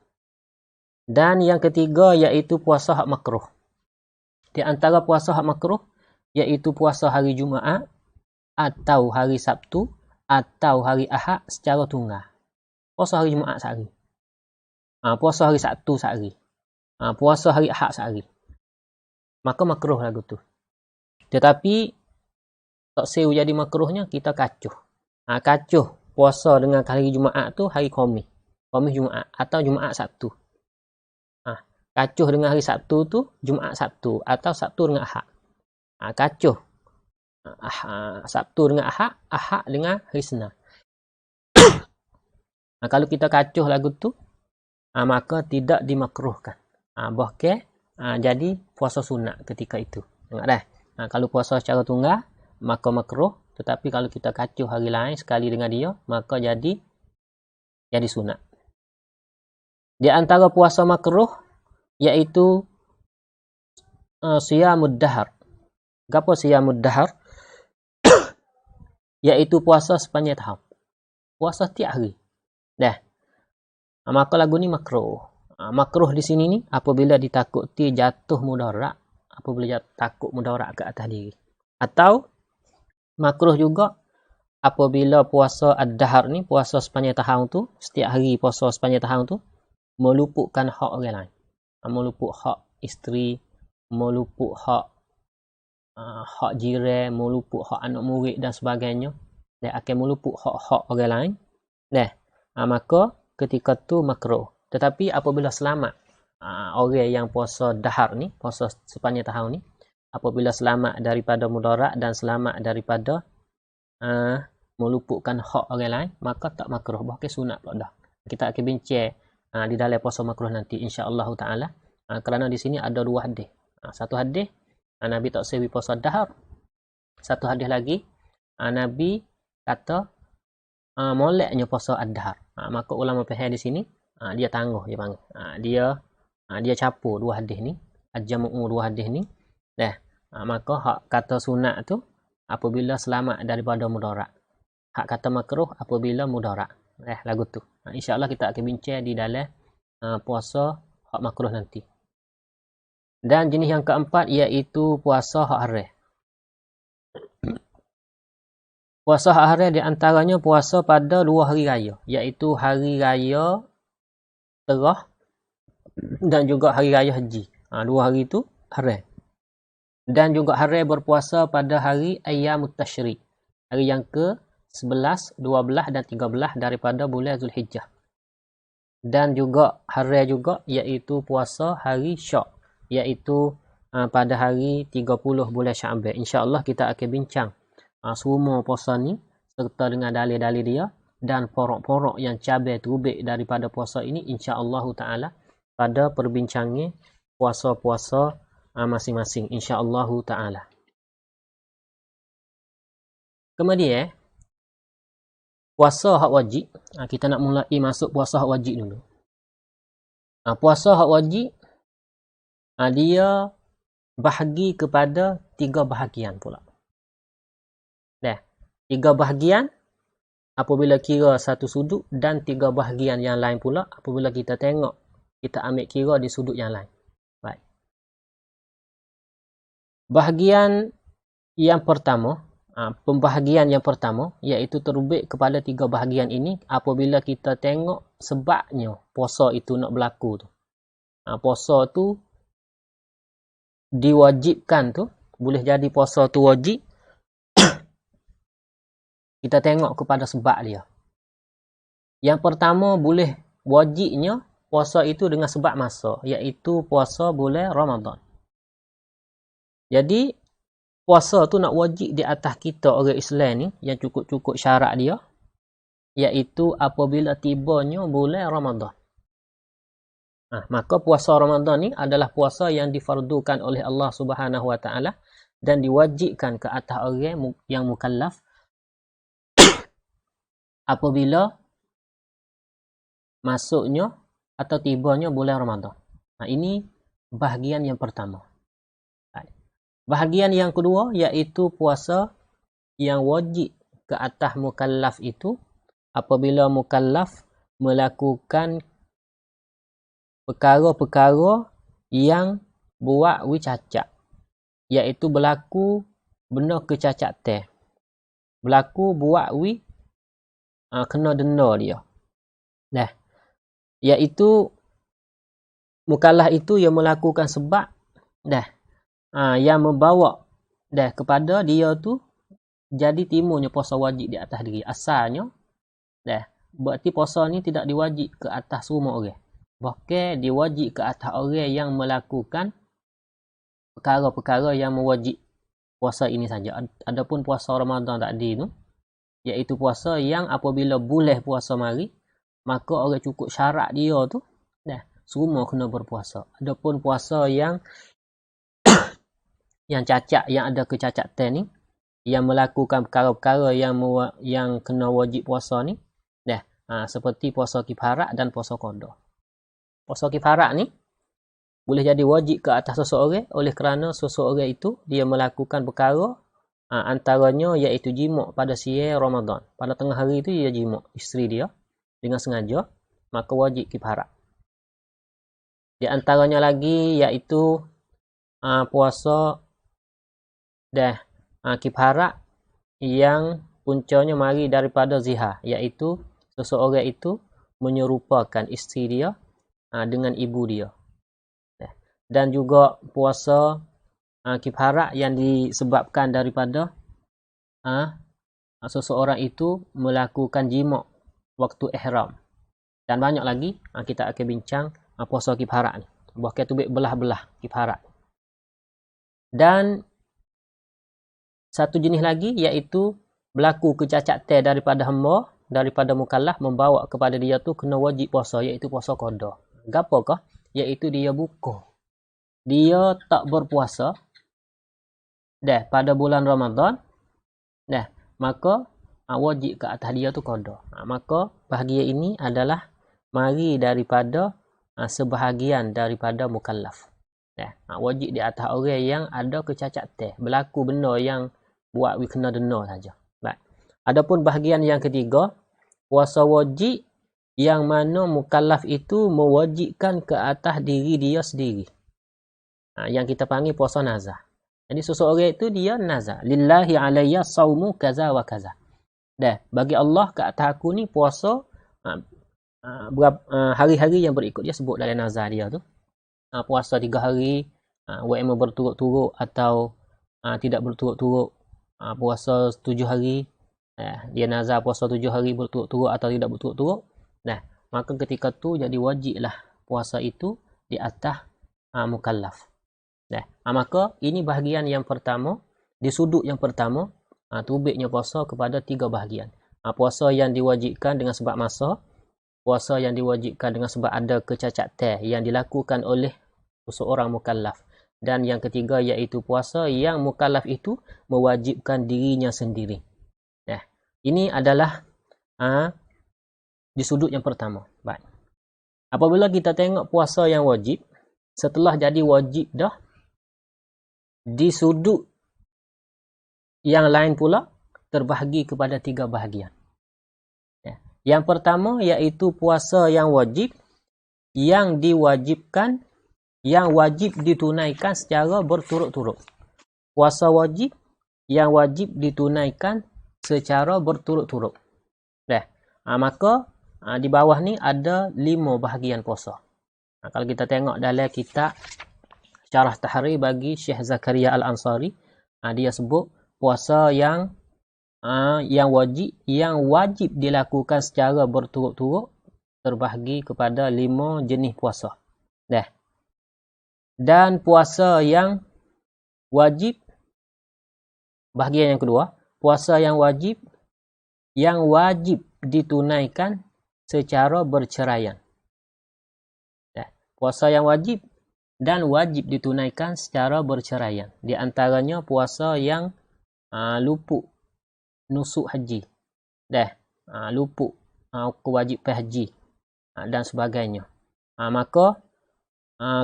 Dan yang ketiga iaitu puasa hak makruh. Di antara puasa hak makruh iaitu puasa hari Jumaat atau hari Sabtu atau hari Ahad secara tunggal. Puasa hari Jumaat sehari. Puasa hari Sabtu sehari. Puasa hari Ahad sehari. Maka makruh lagu tu. Tetapi tak sewa jadi makruhnya kita kacuh. Kacuh puasa dengan hari Jumaat tu hari Khamis. Khamis Jumaat atau Jumaat Sabtu. Kacuh dengan hari Sabtu tu Jumaat Sabtu atau Sabtu dengan Ahad. Kacuh Sabtu dengan Ahad, Ahad dengan hari Senin. Kalau kita kacuh lagu tu maka tidak dimakruhkan. Bahkan jadi puasa sunat ketika itu. Tengok dah. Kalau puasa secara tunggal maka makruh, tetapi kalau kita kacuh hari lain sekali dengan dia maka jadi sunat. Di antara puasa makruh iaitu siyamud dahar. Gapo siyamud dahar? iaitu puasa sepanjang tahun. Puasa tiap hari. Dah. Maka lagu ni makruh. Makruh di sini ni apabila ditakuti jatuh mudarat, apabila takut mudarat ke atas diri. Atau makruh juga apabila puasa ad-dahar ni, puasa sepanjang tahun tu, setiap hari puasa sepanjang tahun tu, meluputkan hak orang lain. Meluput hak isteri, meluput hak jiran, meluput hak anak murid dan sebagainya. Dan akan meluput hak-hak orang lain. Maka ketika tu makruh. Tetapi apabila selamat orang yang puasa dahar ni, puasa sepanjang tahun ni, apabila selamat daripada mudarat dan selamat daripada meluputkan hak orang lain, maka tak makruh, bahkan sunat pula dah. Kita akan bincang di dalam puasa makruh nanti insya-Allah taala. Kerana di sini ada dua hadis. Satu hadis Nabi tak sewi puasa dahar. Satu hadis lagi Nabi kata moleknya puasa ad-dahar. Maka ulama faham di sini dia tangguh dia panggil. Dia capur dua hadis ni, al-jamu' dua hadis ni. Maka hak kata sunat tu apabila selamat daripada mudarat. Hak kata makruh apabila mudarat. Lagu tu. Insya-Allah kita akan bincang di dalam puasa hak makruh nanti. Dan jenis yang keempat iaitu puasa hak haram. Puasa hak haram di antaranya puasa pada 2 hari raya, iaitu hari raya Terah dan juga hari raya haji. 2 hari itu haram. Dan juga haram berpuasa pada hari ayyamut tasyrik. Hari yang ke-11, 12 dan 13 daripada bulan Zulhijjah. Dan juga haram juga iaitu puasa hari Syak, iaitu pada hari 30 bulan Syaban. Insya-Allah kita akan bincang semua puasa ni serta dengan dalil-dalil dia dan porok-porok yang cabai terubik daripada puasa ini insya-Allah taala pada perbincangan puasa-puasa masing-masing insya-Allah taala. Kemudian puasa hak wajib. Kita nak mulai masuk puasa hak wajib dulu. Puasa hak wajib dia bahagi kepada 3 bahagian pula. 3 bahagian apabila kira satu sudut dan 3 bahagian yang lain pula apabila kita tengok, kita ambil kira di sudut yang lain. Baik. Bahagian yang pertama, pembahagian yang pertama iaitu terbit kepada 3 bahagian ini apabila kita tengok sebabnya puasa itu nak berlaku tu. Puasa tu diwajibkan tu, boleh jadi puasa tu wajib. Kita tengok kepada sebab dia. Yang pertama boleh wajibnya puasa itu dengan sebab masa, iaitu puasa bulan Ramadan. Jadi puasa tu nak wajib di atas kita orang Islam ni yang cukup-cukup syarat dia, iaitu apabila tibanya bulan Ramadan. Maka puasa Ramadan ni adalah puasa yang difardukan oleh Allah Subhanahu Wa Taala dan diwajibkan ke atas orang yang mukallaf apabila masuknya atau tibanya bulan Ramadan. Ini bahagian yang pertama. Bahagian yang kedua iaitu puasa yang wajib ke atas mukallaf itu apabila mukallaf melakukan perkara-perkara yang buat cacat, iaitu berlaku benda kecacatan. Berlaku buat kena denda dia. Iaitu mukallaf itu yang melakukan sebab yang membawa kepada dia tu jadi timbulnya puasa wajib di atas diri. Asalnya berarti puasa ni tidak diwajib ke atas semua orang. Bahkan diwajib ke atas orang yang melakukan perkara-perkara yang mewajib puasa ini saja. Adapun puasa Ramadan tadi tu iaitu puasa yang apabila boleh puasa mari, maka orang cukup syarat dia tu semua kena berpuasa. Adapun puasa yang cacat, yang ada kecacatan ni, yang melakukan perkara-perkara yang kena wajib puasa ni, seperti puasa kifarat dan puasa qada. Puasa kifarat ni boleh jadi wajib ke atas seseorang oleh kerana seseorang itu dia melakukan perkara Antaranya iaitu jima' pada siang Ramadan. Pada tengah hari itu dia jima' isteri dia dengan sengaja, maka wajib kifarat. Di antaranya lagi iaitu puasa kifarat yang puncanya mari daripada zihar, iaitu seseorang itu menyerupakan isteri dia dengan ibu dia. Dan juga puasa kifarat yang disebabkan daripada seseorang itu melakukan jima' waktu ihram. Dan banyak lagi kita akan bincang puasa kifarat ni. Bahkan tu belah-belah kifarat. Dan satu jenis lagi iaitu berlaku kecacatan daripada hamba, daripada mukallaf membawa kepada dia tu kena wajib puasa, iaitu puasa qada. Gapakah? Iaitu dia buka. Dia tak berpuasa pada bulan Ramadan. Maka wajib ke atas dia tu qada. Maka bahagian ini adalah mari daripada sebahagian daripada mukallaf. Wajib di atas orang yang ada kecacatan, berlaku benda yang buat kena denda saja. Adapun bahagian yang ketiga, puasa wajib yang mana mukallaf itu mewajibkan ke atas diri dia sendiri. Yang kita panggil puasa nazar. Jadi seseorang itu dia nazar. Lillahi alayya saumu kaza wa kaza. Bagi Allah ke atas aku ni puasa hari-hari yang berikut. Dia sebut dalam nazar dia tu. Puasa 3 hari, wa'ima berturut-turut atau tidak berturut-turut. Puasa 7 hari. Dia nazar puasa 7 hari berturut-turut atau tidak berturut-turut. Maka ketika tu jadi wajiblah puasa itu di atas mukallaf. Maka ini bahagian yang pertama. Di sudut yang pertama, tubiknya puasa kepada 3 bahagian. Puasa yang diwajibkan dengan sebab masa, puasa yang diwajibkan dengan sebab ada kecacatan yang dilakukan oleh seorang mukallaf, dan yang ketiga iaitu puasa yang mukallaf itu mewajibkan dirinya sendiri. Ini adalah di sudut yang pertama. Baik. Apabila kita tengok puasa yang wajib, setelah jadi wajib dah, di sudut yang lain pula terbahagi kepada 3 bahagian. Yang pertama iaitu puasa yang wajib, yang diwajibkan, yang wajib ditunaikan secara berturut-turut. Puasa wajib yang wajib ditunaikan secara berturut-turut. Maka di bawah ni ada 5 bahagian puasa. Kalau kita tengok dalam kitab Syarah Tahrir bagi Syekh Zakaria Al-Ansari, dia sebut puasa yang wajib dilakukan secara berturut-turut terbahagi kepada 5 jenis puasa. Dan puasa yang wajib, bahagian yang kedua, puasa yang wajib ditunaikan secara berceraian. Puasa yang wajib dan wajib ditunaikan secara berceraian. Di antaranya puasa yang luput nusuk haji. Luput kewajipan haji dan sebagainya. Maka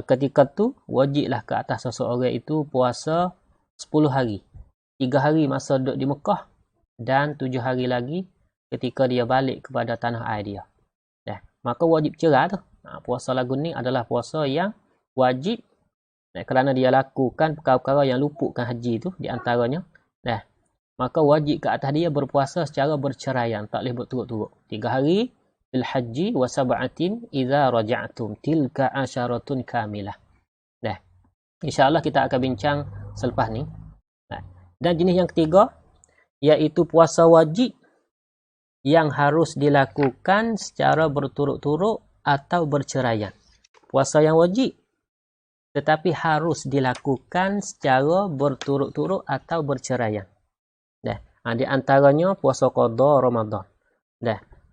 ketika tu wajiblah ke atas seseorang itu puasa 10 hari. 3 hari masa duduk di Mekah dan 7 hari lagi ketika dia balik kepada tanah air dia. Maka wajib cerai tu. Puasa lagu ni adalah puasa yang wajib kerana dia lakukan perkara-perkara yang luputkan haji tu di antaranya. Maka wajib ke atas dia berpuasa secara berceraian, tak boleh berturut-turut. 3 hari fil haji wa sab'atin idza raja'tum tilka asyaratun kamilah. Insya-Allah kita akan bincang selepas ni. Dan jenis yang ketiga iaitu puasa wajib yang harus dilakukan secara berturut-turut atau berceraian. Puasa yang wajib tetapi harus dilakukan secara berturut-turut atau berceraian. Di antaranya puasa qada Ramadan.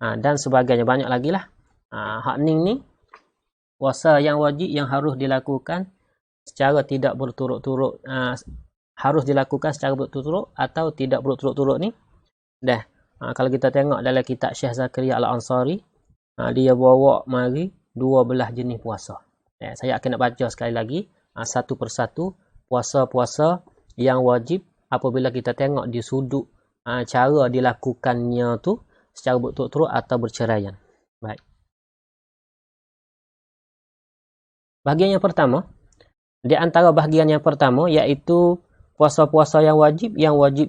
Dan sebagainya, banyak lagi lah. Hak ni puasa yang wajib yang harus dilakukan secara tidak berturut-turut, harus dilakukan secara berturut-turut atau tidak berturut-turut ni. Kalau kita tengok dalam kitab Syekh Zakaria Al-Ansari, dia bawa mari 12 jenis puasa. Saya akan nak baca sekali lagi satu persatu puasa-puasa yang wajib apabila kita tengok di sudut cara dilakukannya tu secara berturut-turut atau berceraian. Baik. Bahagian yang pertama, di antara bahagian yang pertama iaitu puasa-puasa yang wajib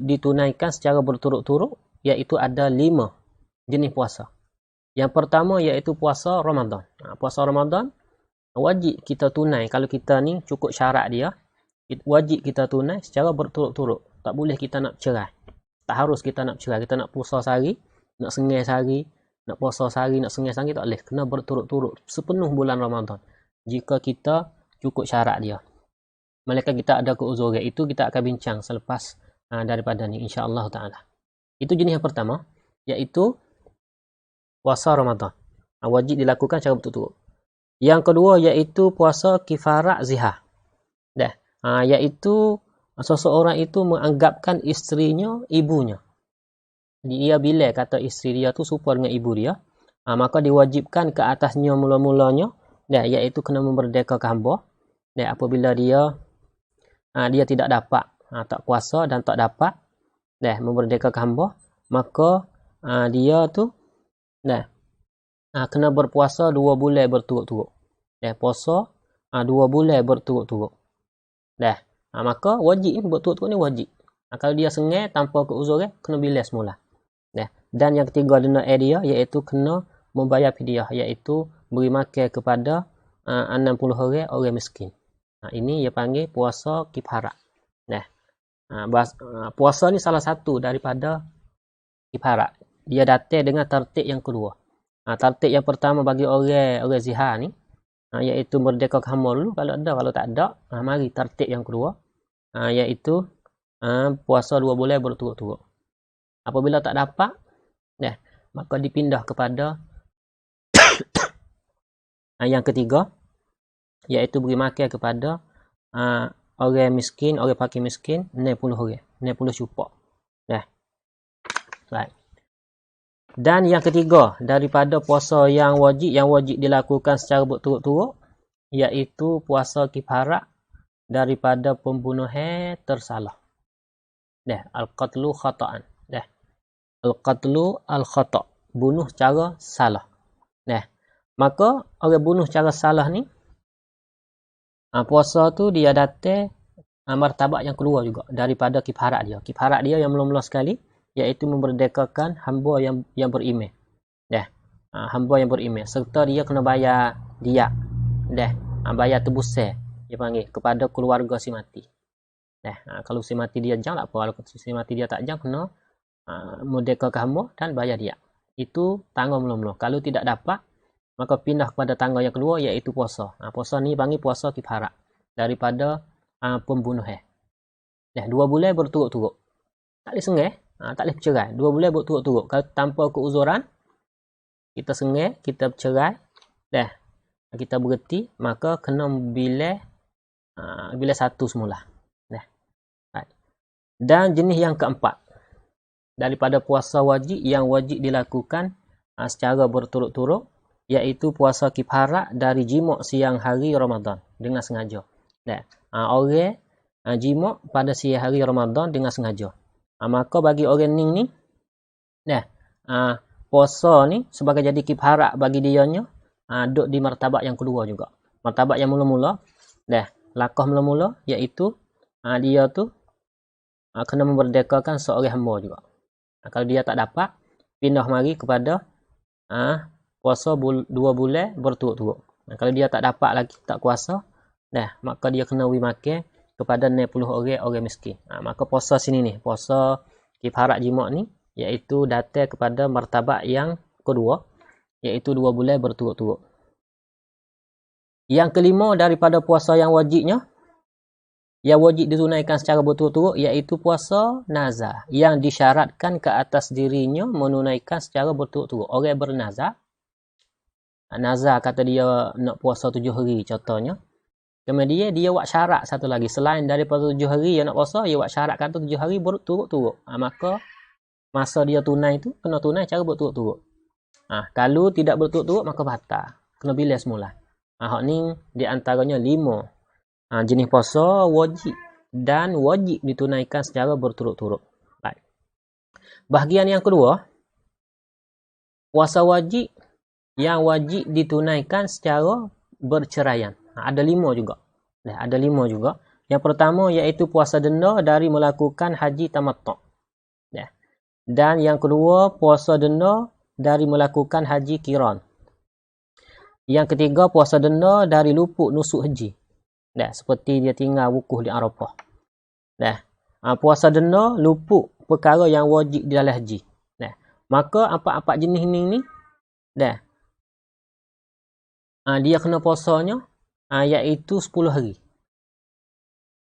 ditunaikan secara berturut-turut, iaitu ada 5 jenis puasa. Yang pertama iaitu puasa Ramadan. Puasa Ramadan wajib kita tunai. Kalau kita ni cukup syarat dia, wajib kita tunai secara berturut-turut. Tak boleh kita nak cerai. Tak harus kita nak cerai. Kita nak puasa sehari, nak sengih sehari, nak puasa sehari, nak sengih sehari, tak boleh. Kena berturut-turut sepenuh bulan Ramadan. Jika kita cukup syarat dia. Malaikat kita ada keuzuran, itu kita akan bincang selepas daripada ni, insya-Allah taala. Itu jenis yang pertama, iaitu puasa Ramadan. Wajib dilakukan secara berturut-turut. Yang kedua iaitu puasa kifarat zihar. Iaitu seseorang itu menganggapkan isterinya ibunya. Dia bila kata isteri dia tu serupa dengan ibu dia, maka diwajibkan ke atasnya mula-mulanya, iaitu kena memerdekakan hamba. Apabila dia tidak dapat, tak kuasa dan tak dapat memerdekakan hamba, maka dia tu kena berpuasa 2 bulan berturut-turut. Puasa 2 bulan berturut-turut. Maka wajib berturut-turut ni wajib. Kalau dia sengih tanpa keuzuran, kena bilas semula. Dan yang ketiga dia iaitu kena membayar fidyah, iaitu beri makan kepada 60 orang miskin. Ini dia panggil puasa kifarat. Puasa ni salah satu daripada kifarat. Dia datang dengan tertib yang kedua. Tertib yang pertama bagi orang zihar ni, iaitu merdeka hamba dulu kalau ada, kalau tak ada, mari tertib yang kedua, iaitu puasa 2 bulan berturut-turut. Apabila tak dapat, maka dipindah kepada yang ketiga, iaitu beri makan kepada orang miskin, orang fakir miskin, 60 orang, 60 cupak. Right. Dan yang ketiga daripada puasa yang wajib dilakukan secara berturut-turut, iaitu puasa kifarat daripada pembunuhan tersalah. Al-qatlu khata'an. Al-qatlu al-khata', bunuh secara salah. Maka orang bunuh secara salah ni, puasa tu dia datang martabat yang kedua juga daripada kifarat dia. Kifarat dia yang mula-mula sekali, iaitu memerdekakan hamba yang beriman. Hamba yang beriman, serta dia kena bayar diat. Bayar tebusan dia panggil kepada keluarga si mati. Kalau si mati dia jang tak apa, kalau si mati dia tak jang, kena merdekakan hamba dan bayar diat. Itu tangga mula-mula. Kalau tidak dapat, maka pindah kepada tangga yang kedua, iaitu puasa. Puasa ni panggil puasa kifarat daripada pembunuhan. 2 bulan berturut-turut. Tak boleh sengih, tak boleh bercerai. 2 bulan berturut-turut. Kalau tanpa keuzuran, kita sengih, kita bercerai, kita berhenti, maka kena bila satu semula. Dan jenis yang keempat daripada puasa wajib yang wajib dilakukan secara berturut-turut, iaitu puasa kifarat dari jima' siang hari Ramadan dengan sengaja. Orang jima' pada siang hari Ramadan dengan sengaja. Maka bagi orang ni puasa ni sebagai jadi kifarat bagi dianya, duduk di martabat yang kedua juga. Martabat yang mula-mula, langkah mula-mula, iaitu dia tu kena memerdekakan seorang hamba juga. Kalau dia tak dapat, pindah mari kepada puasa 2 bulan berturut-turut. Kalau dia tak dapat lagi, tak kuasa, maka dia kena beri makan kepada 60 orang miskin. Maka puasa sini ni, puasa kifarat jima' ni, iaitu datang kepada martabat yang kedua, iaitu 2 bulan berturut-turut. Yang kelima daripada puasa yang wajibnya, yang wajib ditunaikan secara berturut-turut, iaitu puasa nazar, yang disyaratkan ke atas dirinya menunaikan secara berturut-turut. Orang bernazar, nazar kata dia nak puasa 7 hari contohnya, kemudian dia buat syarat satu lagi, selain daripada 7 hari yang nak puasa, dia buat syarat kata 7 hari berturut-turut. Maka masa dia tunai tu kena tunai cara berturut-turut. Kalau tidak berturut-turut, maka batal, kena bilas semula. Hak ni di antaranya 5 jenis puasa wajib dan wajib ditunaikan secara berturut-turut. Baik. Bahagian yang kedua, puasa wajib yang wajib ditunaikan secara berceraian. Ada 5 juga. Ada 5 juga. Yang pertama iaitu puasa denda dari melakukan haji tamattu'. Dan yang kedua, puasa denda dari melakukan haji qiran. Yang ketiga, puasa denda dari luput nusuk haji. Seperti dia tinggal wukuf di Arafah. Puasa denda luput perkara yang wajib di dalam haji. Maka empat jenis ni dia kena puasanya iaitu 10 hari.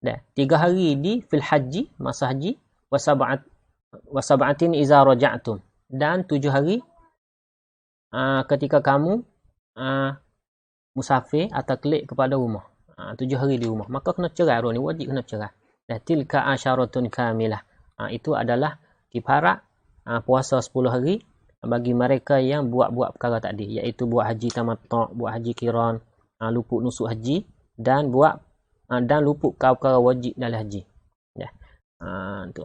3 hari di fil haji, masa haji, wasab'atin iza raja'tum, dan 7 hari ketika kamu musafir atau kelik kepada rumah. 7 hari di rumah. Maka kena cerai orang ni, wajib kena cerai. Tilka asyaratun kamilah. Itu adalah kifarat puasa 10 hari bagi mereka yang buat perkara tadi, iaitu buat haji tamattu', buat haji qiran, luput nusuk haji, dan luput perkara wajib dalam haji. Tu.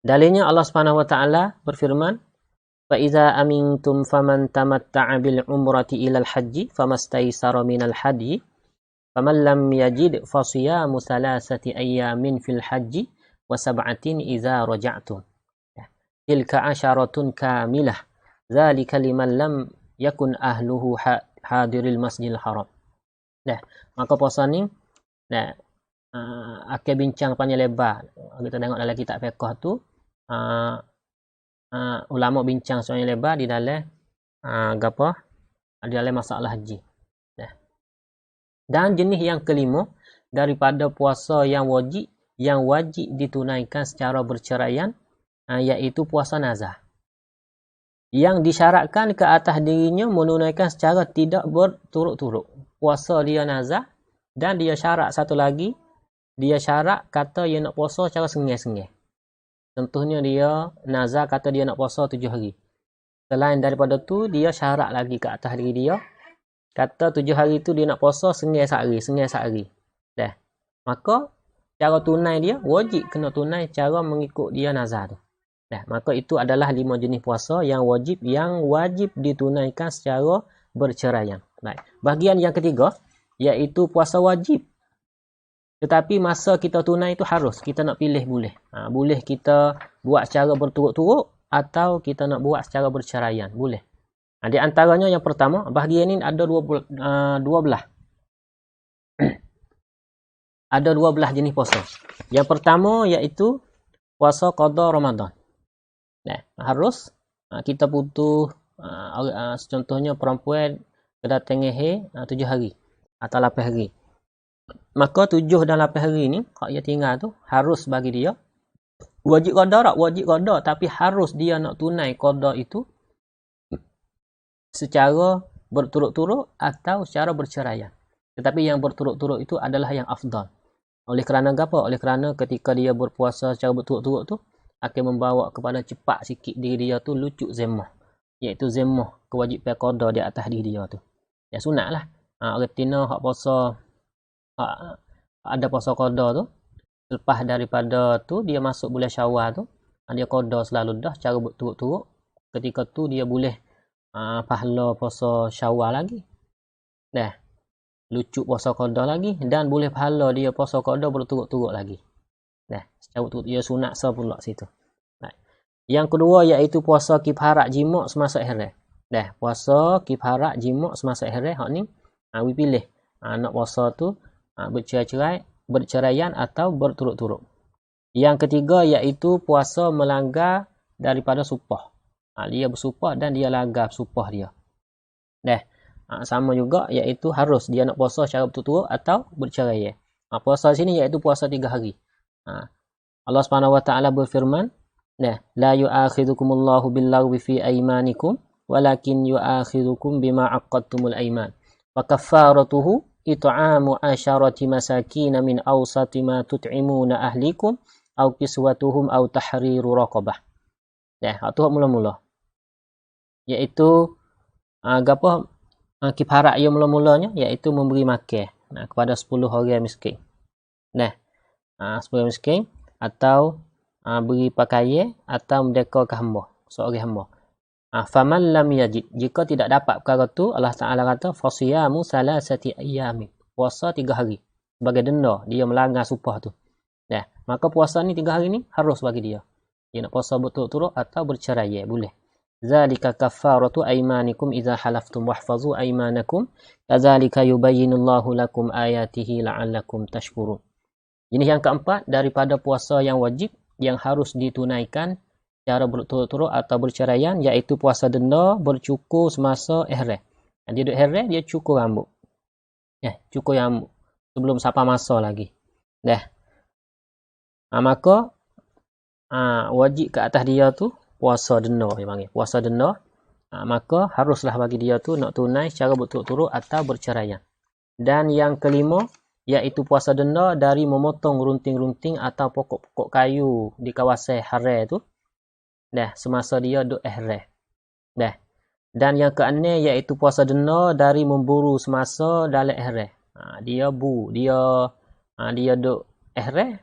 Dalilnya Allah Subhanahu wa taala berfirman, fa iza amintum faman tamatta'a bil umrati ila al haji famastaysara minal hadi faman lam yajid fasiyamu thalathati ayyamin fil haji wa sab'atin iza raja'tum. Tilka asyaratun kamilah. Zalika liman lam yakun ahluhu hadiril masjidil haram. Maka puasa ni akan bincang panjang lebar. Kita tengok dalam kitab fiqh tu, ulama bincang panjang lebar di dalam di dalam masalah haji. Dan jenis yang kelima daripada puasa yang wajib ditunaikan secara berceraian, iaitu puasa nazar. Yang disyaratkan ke atas dirinya menunaikan secara tidak berturut-turut. Puasa dia nazar, dan dia syarat satu lagi, dia syarat kata dia nak puasa secara sengih-sengih. Contohnya dia nazar kata dia nak puasa 7 hari. Selain daripada tu, dia syarat lagi ke atas diri dia, kata 7 hari tu dia nak puasa sengih sehari. Maka cara tunai dia wajib kena tunai cara mengikut dia nazar tu. Maka itu adalah 5 jenis puasa yang wajib ditunaikan secara berceraian. Baik. Bahagian yang ketiga iaitu puasa wajib. Tetapi masa kita tunai itu harus kita nak pilih boleh. Boleh kita buat secara berturut-turut atau kita nak buat secara berceraian, boleh. Di antaranya yang pertama, bahagian ini ada 12. Ada 12 jenis puasa. Yang pertama iaitu puasa qada Ramadan. Harus kita butuh contohnya perempuan kena tengah 7 hari atau 8 hari. Maka 7 dan 8 hari ni kalau dia tinggal tu harus bagi dia wajib qada tak? Wajib qada, tapi harus dia nak tunai qada itu secara berturut-turut atau secara berceraian. Tetapi yang berturut-turut itu adalah yang afdal. Oleh kerana apa? Oleh kerana ketika dia berpuasa secara berturut-turut tu akan membawa kepada cepat sikit diri dia tu lucuk zemmah, iaitu zemmah kewajipan qada di atas diri dia tu. Ya sunatlah. Orang tina hak puasa ada puasa qada tu, lepas daripada tu dia masuk bulan Syawal tu, dia qada selalu dah secara berturut-turut. Ketika tu dia boleh pahala puasa Syawal lagi. Lucuk puasa qada lagi, dan boleh pahala dia puasa qada berturut-turut lagi. Secara berturut dia sunat pula situ. Yang kedua iaitu puasa kifarat jima' semasa ihram. Puasa kifarat jima' semasa ihram, hak ni we pilih nak puasa tu berceraian atau berturut-turut. Yang ketiga iaitu puasa melanggar daripada supah. Dia bersumpah dan dia langgar sumpah dia. Sama juga iaitu harus dia nak puasa secara berturut-turut atau bercerai. Puasa sini iaitu puasa 3 hari. Allah Subhanahu wa taala berfirman, la yu'akhidhukumullahu billaghwi fi aymanikum walakin yu'akhidhukum bima 'aqadtumul ayman. Wa kaffaratuhu it'amu 'asharati masakin min awsati ma tut'imuna ahlikum aw kiswatuhum aw tahriru raqabah. Tu mula-mula. Iaitu kifarat yang mula-mulanya iaitu memberi makan kepada 10 orang miskin. Supaya miskin, atau beri pakaian, atau merdekakan hamba, seorang hamba. Faman lam yajid, jika tidak dapat perkara tu, Allah Ta'ala kata fasiyamu salasati ayyamin, puasa 3 hari sebagai denda dia melanggar sumpah tu. Maka puasa ni 3 hari ni harus bagi dia. Dia nak puasa berturut-turut atau bercerai, boleh. Zalika kaffaratu aymanikum idza halaftum wahfazu aymanakum kadzalika yubayyinullahu lakum ayatihi la'allakum tashkurun. Jenis yang keempat daripada puasa yang wajib yang harus ditunaikan cara berturut-turut atau berceraian, iaitu puasa denda bercukur semasa ihram. Dia duduk ihram, dia cukur rambut. Cukur rambut sebelum sampai masa lagi. Maka wajib ke atas dia tu puasa denda, dia panggil puasa denda. Maka haruslah bagi dia tu nak tunai secara berturut-turut atau berceraian. Dan yang kelima iaitu puasa denda dari memotong runting-runting atau pokok-pokok kayu di kawasan haram tu semasa dia duduk ihram. Dan yang keenam iaitu puasa denda dari memburu semasa dalam ihram. Dia duduk ihram,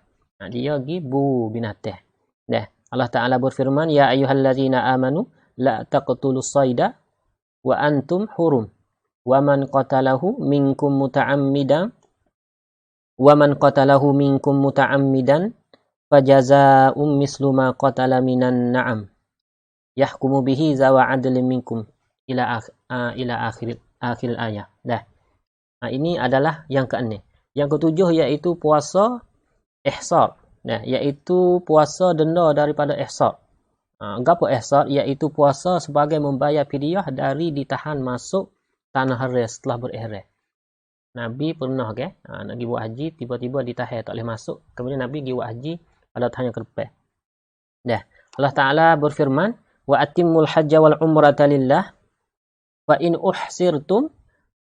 dia pergi buru binatang. Allah Ta'ala berfirman, ya ayyuhallazina amanu la taqtulus sayda wa antum hurum wa man qatalahu minkum muta'ammidan fajaza'um mislu ma qatala minan na'am yahkumu bihi zawa adlin minkum ila akhir ayat. Ini adalah yang keenam. Yang ketujuh iaitu puasa ihsar, iaitu puasa denda daripada ihsar. Apa ihsar? Iaitu puasa sebagai membayar fidyah dari ditahan masuk tanah haram setelah berihram. Nabi pernah nak pergi buat haji, tiba-tiba ditahan tak boleh masuk. Kemudian Nabi pergi buat haji pada tahun yang ke-4. Allah Ta'ala berfirman, wa atimmul hajja wal umrata lillah fa in uhsirtum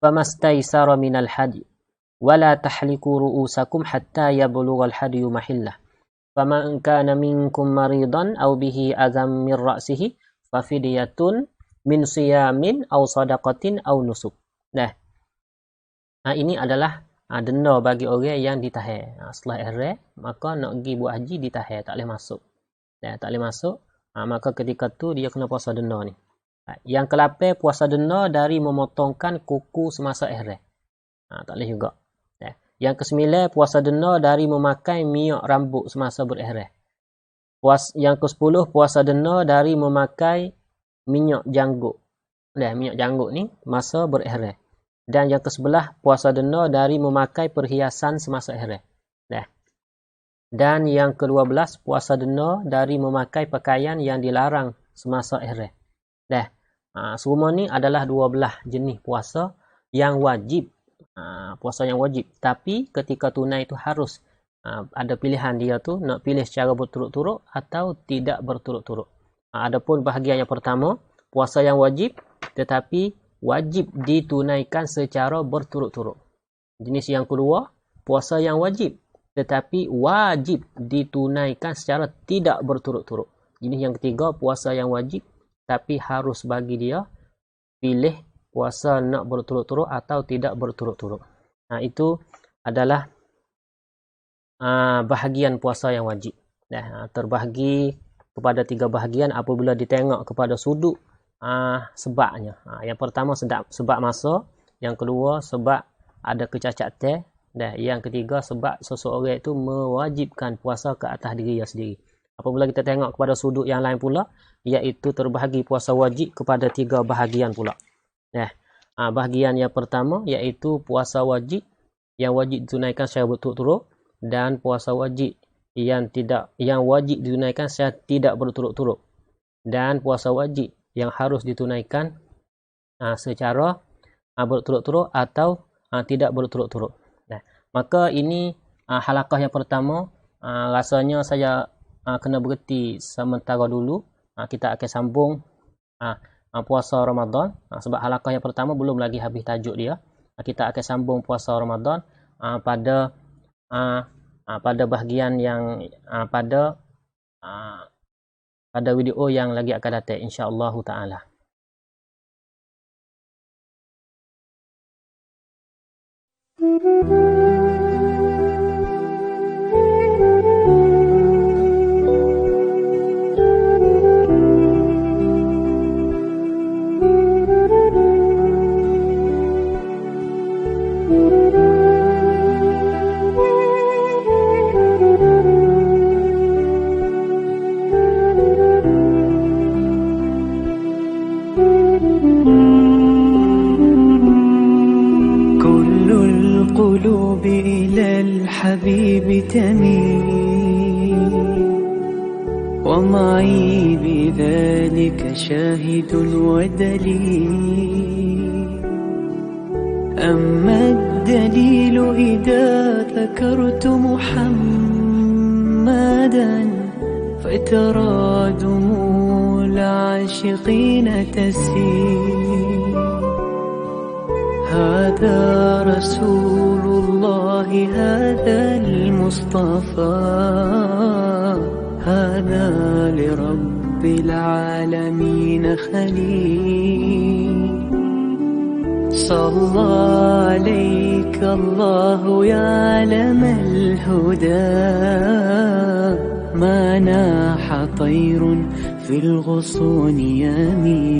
famastaysara minal hadi wa la tahliku ru'usakum hatta yablughal hadiyu mahillah faman kana minkum maridan aw bihi azam min ra'sihi fa fidyatun min siyamin aw sadaqatin aw nusuk. Ini adalah denda bagi orang yang ditahan. Setelah ihram, maka nak pergi buat haji ditahan, tak boleh masuk. Tak boleh masuk, maka ketika tu dia kena puasa denda ni. Yang ke-8 puasa denda dari memotongkan kuku semasa ihram. Tak boleh juga. Yang ke-9 puasa denda dari memakai minyak rambut semasa berihram. Yang ke-10 puasa denda dari memakai minyak janggut. Minyak janggut ni masa berihram. Dan yang ke-11 puasa denda dari memakai perhiasan semasa ihram. Dan yang ke-12 puasa denda dari memakai pakaian yang dilarang semasa ihram. Semua ni adalah 12 jenis puasa yang wajib. Puasa yang wajib. Tapi ketika tunai itu harus ada pilihan dia tu nak pilih secara berturut-turut atau tidak berturut-turut. Adapun bahagian yang pertama, puasa yang wajib tetapi wajib ditunaikan secara berturut-turut. Jenis yang kedua, puasa yang wajib tetapi wajib ditunaikan secara tidak berturut-turut. Jenis yang ketiga, puasa yang wajib tapi harus bagi dia pilih puasa nak berturut-turut atau tidak berturut-turut. Itu adalah bahagian puasa yang wajib. Terbahagi kepada 3 bahagian apabila ditengok kepada sudut sebabnya. Yang pertama sebab masa, yang kedua sebab ada kecacatan, dan yang ketiga sebab seseorang itu mewajibkan puasa ke atas diri dia sendiri. Apabila kita tengok kepada sudut yang lain pula, iaitu terbahagi puasa wajib kepada 3 bahagian pula. Bahagian yang pertama iaitu puasa wajib yang wajib ditunaikan secara berturut-turut, dan puasa wajib yang wajib ditunaikan secara tidak berturut-turut, dan puasa wajib yang harus ditunaikan secara berturut-turut atau tidak berturut-turut. Maka ini halaqah yang pertama. Rasanya saya kena berhenti sementara dulu. Kita akan sambung puasa Ramadan. Sebab halaqah yang pertama belum lagi habis tajuk dia. Kita akan sambung puasa Ramadan pada bahagian yang pada video yang lagi akan datang, insya-Allah taala. الحبيب تميل، ومعي بذلك شاهد ودليل. أما الدليل إذا ذكرت محمدا فترى دموع العاشقين تسيل. هذا رسول الله، هذا المصطفى، هذا لرب العالمين خليل. صلى عليك الله يا علم الهدى، ما ناح طير في الغصون يمين.